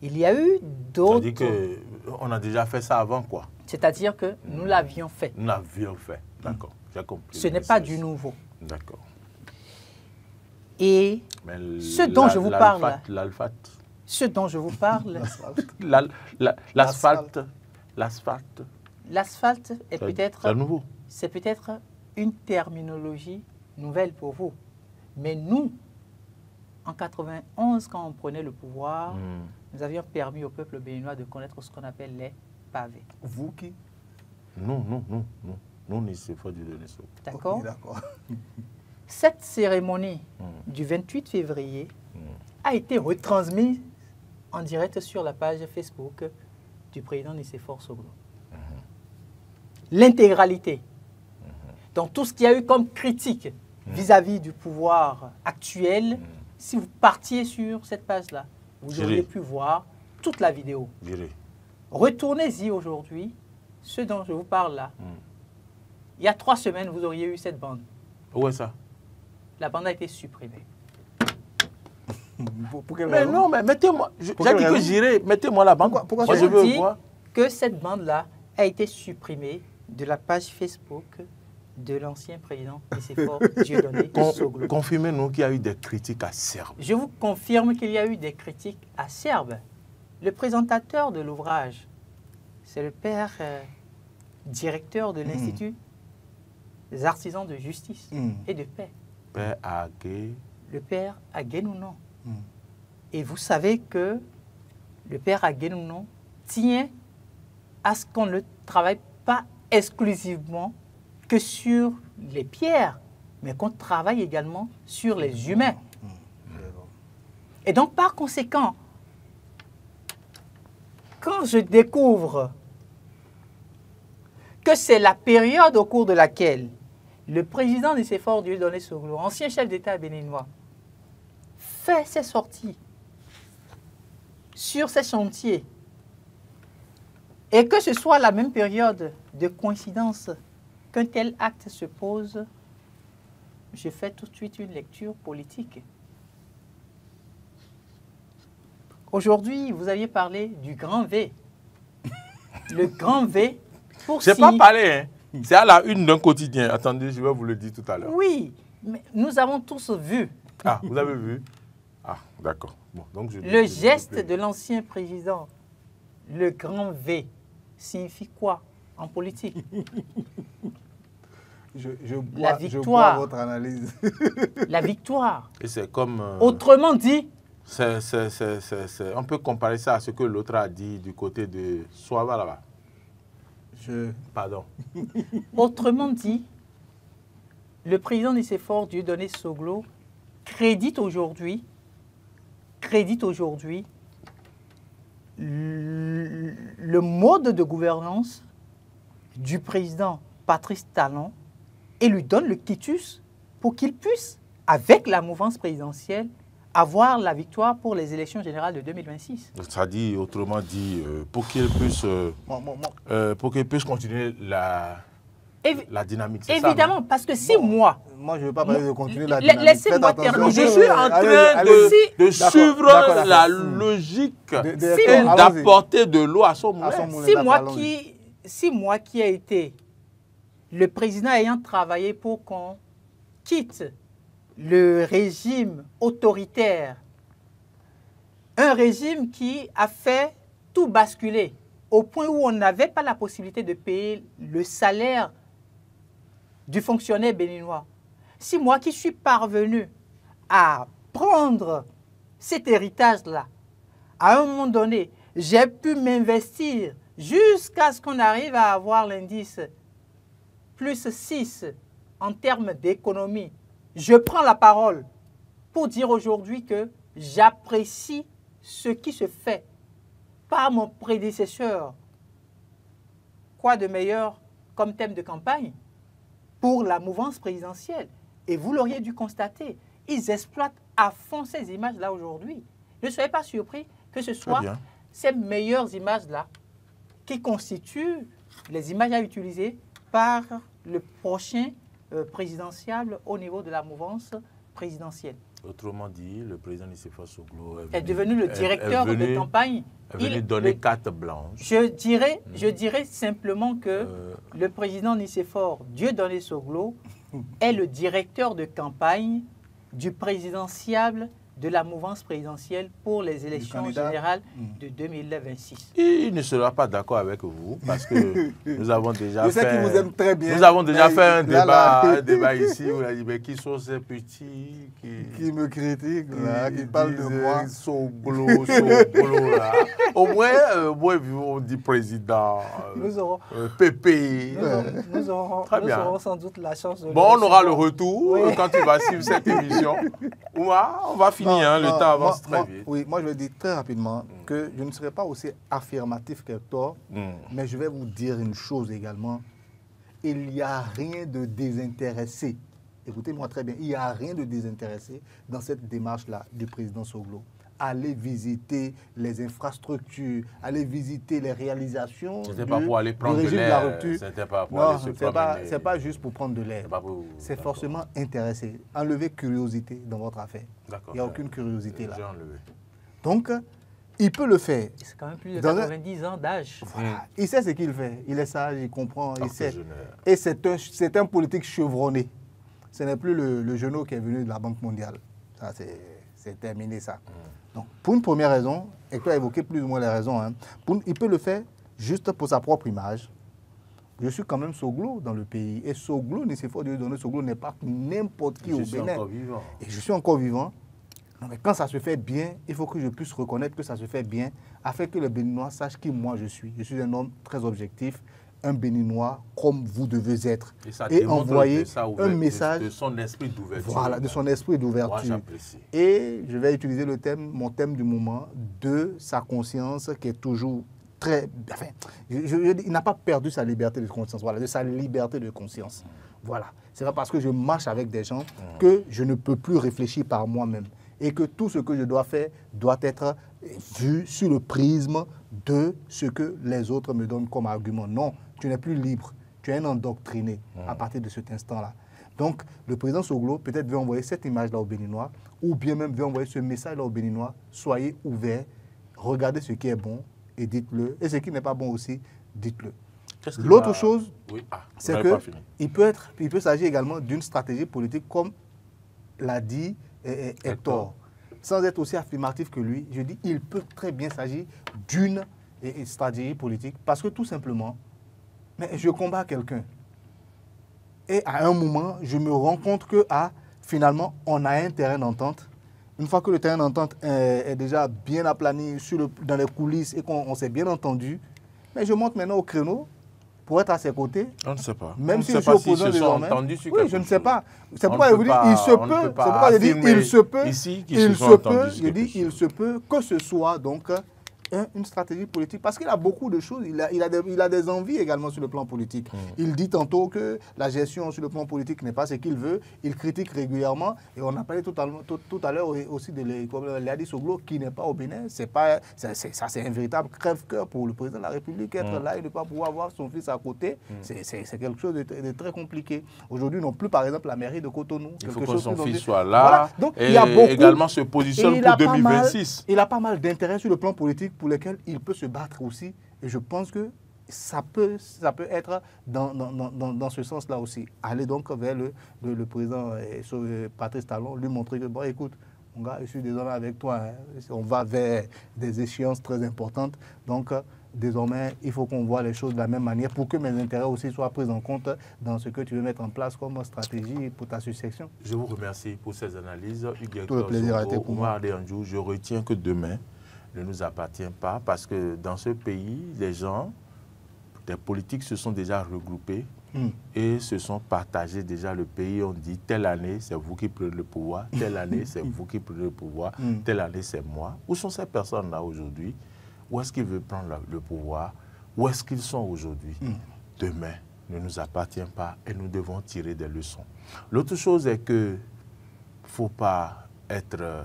Il y a eu d'autres... C'est-à-dire qu'on a déjà fait ça avant, quoi. C'est-à-dire que nous l'avions fait. Nous l'avions fait, d'accord. J'ai compris. Ce n'est pas du nouveau. D'accord. Et ce dont je vous parle... L'alphate. Ce dont je vous parle... L'asphalte. L'asphalte. L'asphalte est peut-être... C'est nouveau. C'est peut-être une terminologie nouvelle pour vous. Mais nous, en 91, quand on prenait le pouvoir, nous avions permis au peuple béninois de connaître ce qu'on appelle les pavés. Vous qui? Non. Nous, c'est pas du Soglou. D'accord? Okay, d'accord. Cette cérémonie du 28 février a été retransmise en direct sur la page Facebook du président Nicéphore Soglou. L'intégralité. Donc tout ce qu'il y a eu comme critique vis-à-vis du pouvoir actuel, si vous partiez sur cette page-là, vous auriez pu voir toute la vidéo. Retournez-y aujourd'hui, ce dont je vous parle là. Il y a 3 semaines, vous auriez eu cette bande. Où est ça? La bande a été supprimée. Pour quelle mais raison? non, mais mettez-moi. J'ai dit que j'irai. Mettez-moi la bande. Pourquoi je veux dis que cette bande-là a été supprimée de la page Facebook de l'ancien président Nicéphore Dieudonné Soglou. Confirmez-nous qu'il y a eu des critiques acerbes. Je vous confirme qu'il y a eu des critiques acerbes. Le présentateur de l'ouvrage, c'est le père directeur de l'Institut des artisans de justice et de paix. Père Agué. Le père Aguénounon. Et vous savez que le père Aguénounon tient à ce qu'on ne travaille pas exclusivement que sur les pierres, mais qu'on travaille également sur les humains. Et donc, par conséquent, quand je découvre que c'est la période au cours de laquelle le président Nicéphore Dieudonné Soglou, ancien chef d'État béninois, fait ses sorties sur ces chantiers, et que ce soit la même période de coïncidence qu'un tel acte se pose, je fais tout de suite une lecture politique. Aujourd'hui, vous aviez parlé du grand V. Le grand V, pour Je n'ai pas parlé, hein. C'est à la une d'un quotidien. Attendez, je vais vous le dire tout à l'heure. Oui, mais nous avons tous vu. Ah, vous avez vu? Ah, d'accord. Bon, donc le geste de l'ancien président, le grand V, signifie quoi en politique? Je la victoire. Je bois votre analyse. La victoire. Et c'est comme... Autrement dit... On peut comparer ça à ce que l'autre a dit du côté de Soava là-bas. Pardon. Autrement dit, le président Nicéphore Dieudonné Soglou crédite aujourd'hui le mode de gouvernance du président Patrice Talon et lui donne le quitus pour qu'il puisse, avec la mouvance présidentielle, avoir la victoire pour les élections générales de 2026. Ça dit, autrement dit, pour qu'il puisse continuer la dynamique. Évidemment, ça, parce que si moi... Moi, je ne veux pas parler de continuer la dynamique. Laissez-moi terminer. Je suis en train de suivre la logique et d'apporter de l'eau à son moulin. Si moi qui ai été le président ayant travaillé pour qu'on quitte le régime autoritaire, un régime qui a fait tout basculer au point où on n'avait pas la possibilité de payer le salaire du fonctionnaire béninois. si moi qui suis parvenu à prendre cet héritage-là, à un moment donné, j'ai pu m'investir jusqu'à ce qu'on arrive à avoir l'indice plus 6 en termes d'économie, je prends la parole pour dire aujourd'hui que j'apprécie ce qui se fait par mon prédécesseur. Quoi de meilleur comme thème de campagne pour la mouvance présidentielle? Et vous l'auriez dû constater, ils exploitent à fond ces images-là aujourd'hui. Ne soyez pas surpris que ce soit ces meilleures images-là qui constituent les images à utiliser par le prochain présidentiable au niveau de la mouvance présidentielle. Autrement dit, le président Nicéphore Soglo est devenu le directeur de campagne. Il est venu donner carte blanche. Je dirais simplement que le président Nicéphore Dieudonné Soglo est le directeur de campagne du présidentiable de la mouvance présidentielle pour les élections générales de 2026. Il ne sera pas d'accord avec vous parce que nous avons déjà je sais qu'il vous aime très bien. Nous avons déjà fait un débat ici où il a dit mais qui sont ces petits qui me critiquent, qui parlent de moi. Soglo là. Au moins, on dit président, Pépé. Nous aurons sans doute la chance de... Bon, on aura le retour quand tu vas suivre cette émission. On va finir. Le temps avance très vite. Oui, moi je vais dire très rapidement que je ne serai pas aussi affirmatif qu'Hector, mais je vais vous dire une chose également. Il n'y a rien de désintéressé. Écoutez-moi très bien, il n'y a rien de désintéressé dans cette démarche-là du président Soglo. Allez visiter les infrastructures, allez visiter les réalisations du régime de la rupture. C'était pas pour aller se promener. C'est pas juste pour prendre de l'air. C'est forcément intéressé. Enlevez curiosité dans votre affaire. Il n'y a aucune curiosité là. Donc, il peut le faire. C'est quand même plus de 90 ans d'âge. Voilà. Il sait ce qu'il fait. Il est sage, il comprend, il sait. Et c'est un politique chevronné. Ce n'est plus le genou qui est venu de la Banque mondiale. Ça, c'est terminé ça. Donc, pour une première raison, et tu as évoqué plus ou moins les raisons, il peut le faire juste pour sa propre image. Je suis quand même Soglo dans le pays. Et Soglo, Nicéphore Dieudonné Soglo n'est pas n'importe qui au Bénin. Je suis encore vivant. Et je suis encore vivant. Non, mais quand ça se fait bien, il faut que je puisse reconnaître que ça se fait bien, afin que les Béninois sachent qui moi je suis. Je suis un homme très objectif, un Béninois comme vous devez être. Et envoyer un message de son esprit d'ouverture. Voilà, de son esprit d'ouverture. Moi, j'apprécie. Et je vais utiliser mon thème du moment, de sa conscience qui est toujours très... Enfin, il n'a pas perdu sa liberté de conscience, voilà, de sa liberté de conscience. Voilà. C'est pas parce que je marche avec des gens que je ne peux plus réfléchir par moi-même. Et que tout ce que je dois faire doit être vu sur le prisme de ce que les autres me donnent comme argument. Non, tu n'es plus libre, tu es un endoctriné à partir de cet instant-là. Donc, le président Soglo peut-être veut envoyer cette image-là aux Béninois, ou bien même veut envoyer ce message-là aux Béninois. Soyez ouverts, regardez ce qui est bon et dites-le. Et ce qui n'est pas bon aussi, dites-le. L'autre chose, c'est qu'il peut s'agir également d'une stratégie politique, comme l'a dit Hector. Sans être aussi affirmatif que lui, je dis il peut très bien s'agir d'une stratégie politique, parce que tout simplement, mais je combats quelqu'un. Et à un moment, je me rends compte que finalement, on a un terrain d'entente. Une fois que le terrain d'entente est déjà bien aplani dans les coulisses et qu'on s'est bien entendu, mais je monte maintenant au créneau pour être à ses côtés. On ne sait pas. Même si je suis opposant désormais. Oui, je ne sais pas. C'est pourquoi je vous dis, il se peut. C'est pourquoi je dis, il se peut. Il se peut que ce soit donc une stratégie politique. Parce qu'il a beaucoup de choses. Il a des envies également sur le plan politique. Il dit tantôt que la gestion sur le plan politique n'est pas ce qu'il veut. Il critique régulièrement. Et on a parlé tout à l'heure aussi de Léadi Soglo qui n'est pas au Bénin. Ça, c'est un véritable crève-cœur pour le président de la République. Être là et ne pas pouvoir voir son fils à côté, c'est quelque chose de très compliqué. Aujourd'hui, non plus, par exemple, la mairie de Cotonou. Il faut que son fils soit là. Voilà. Donc, et il y a beaucoup, également se positionne pour 2026. Il a pas mal d'intérêts sur le plan politique pour lesquels il peut se battre aussi. Et je pense que ça peut être dans ce sens-là aussi. Aller donc vers le président Patrice Talon, lui montrer que, bon, écoute, mon gars, je suis désolé avec toi, on va vers des échéances très importantes. Donc, désormais, il faut qu'on voit les choses de la même manière pour que mes intérêts aussi soient pris en compte dans ce que tu veux mettre en place comme stratégie pour ta succession. Je vous remercie pour ces analyses. Tout le plaisir a été pour moi. Je retiens que demain ne nous appartient pas parce que dans ce pays, les gens, les politiques se sont déjà regroupés et se sont partagés déjà le pays. On dit telle année, c'est vous qui prenez le pouvoir, telle année, c'est vous qui prenez le pouvoir, telle année, c'est moi. Où sont ces personnes-là aujourd'hui? Où est-ce qu'ils veulent prendre le pouvoir? Où est-ce qu'ils sont aujourd'hui? Demain ne nous appartient pas et nous devons tirer des leçons. L'autre chose est qu'il ne faut pas être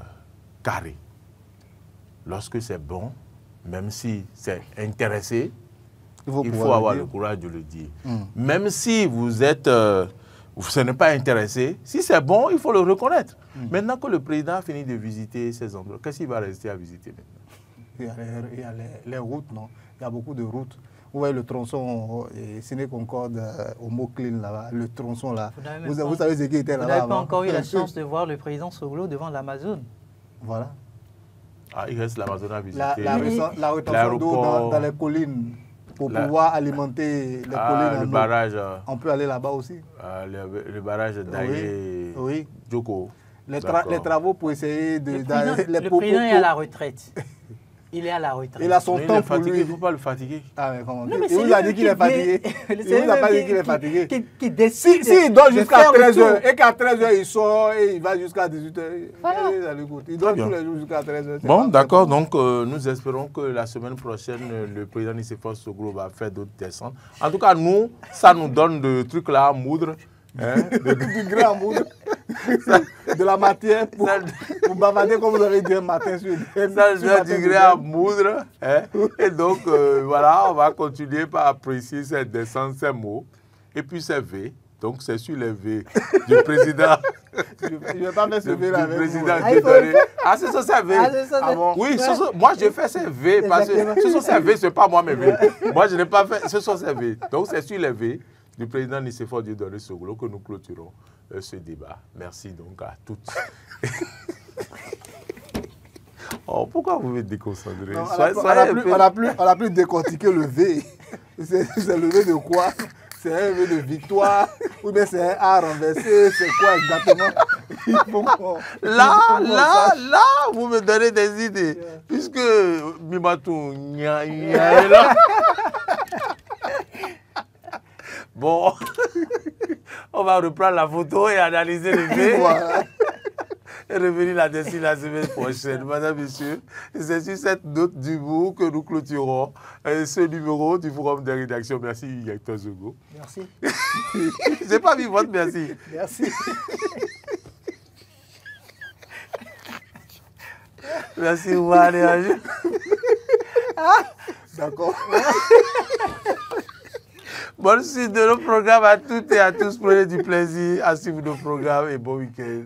carré. Lorsque c'est bon, même si c'est intéressé, il faut avoir le courage de le dire. Même si vous êtes, ce n'est pas intéressé, si c'est bon, il faut le reconnaître. Maintenant que le président a fini de visiter ces endroits, qu'est-ce qu'il va rester à visiter maintenant? Il y a les routes, non? Il y a beaucoup de routes. Vous voyez le tronçon Séné Concorde au mot clean là-bas, le tronçon là. Vous savez ce qui était là-bas? Vous n'avez pas encore eu la chance de voir le président Soglo devant l'Amazone. Voilà. Ah, il reste l'Amazone à visiter. La rétention d'eau dans les collines pour pouvoir alimenter les collines. Le barrage. On peut aller là-bas aussi. Le barrage d'Aïe Djoko. Les travaux pour essayer de... Le président est à la retraite. Il est à la retraite. Il a son temps pour lui. Il ne faut pas le fatiguer. Ah, mais comment? Il vous a dit qu'il est fatigué. Il vous a pas dit qu'il est fatigué. Qui décide. Si il dort jusqu'à 13h et qu'à 13h il sort et il va jusqu'à 18h, il dort tous les jours jusqu'à 13h. Bon, d'accord. Donc, nous espérons que la semaine prochaine, le président Nicéphore Soglo va faire d'autres descentes. En tout cas, nous, ça nous donne de trucs là à moudre. Du grain à moudre. De la matière pour bavader comme vous avez dit un matin sur du grain à moudre. Et donc, voilà, on va continuer par apprécier cette descente, ces mots. Et puis ces V. Donc, c'est sur les V du président. Je ne vais pas mettre ce V là avec vous. Ah, c'est ça, c'est V. Oui, moi, j'ai fait ces V. Parce que ce sont ces V, ce n'est pas moi mes V. Moi, je n'ai pas fait. Ce sont ces V. Donc, c'est sur les V du président Nicéphore Dieudonné Soglo que nous clôturons ce débat. Merci donc à toutes. Oh, pourquoi vous me déconcentrez? On n'a plus décortiqué le V. C'est le V de quoi? C'est un V de victoire ou bien c'est un A renversé? C'est quoi exactement? Là, vous me donnez des idées. Puisque Mimatou, est là. Bon, on va reprendre la photo et analyser le V. Voilà. Et revenir là-dessus la semaine prochaine. Madame, Monsieur, c'est sur cette note d'humour que nous clôturons ce numéro du Forum des rédactions. Merci, Hector Zogo. Merci. Je n'ai pas vu votre merci. Merci. Merci, Oumar. D'accord. Bonne suite de nos programmes à toutes et à tous. Prenez du plaisir à suivre nos programmes et bon week-end.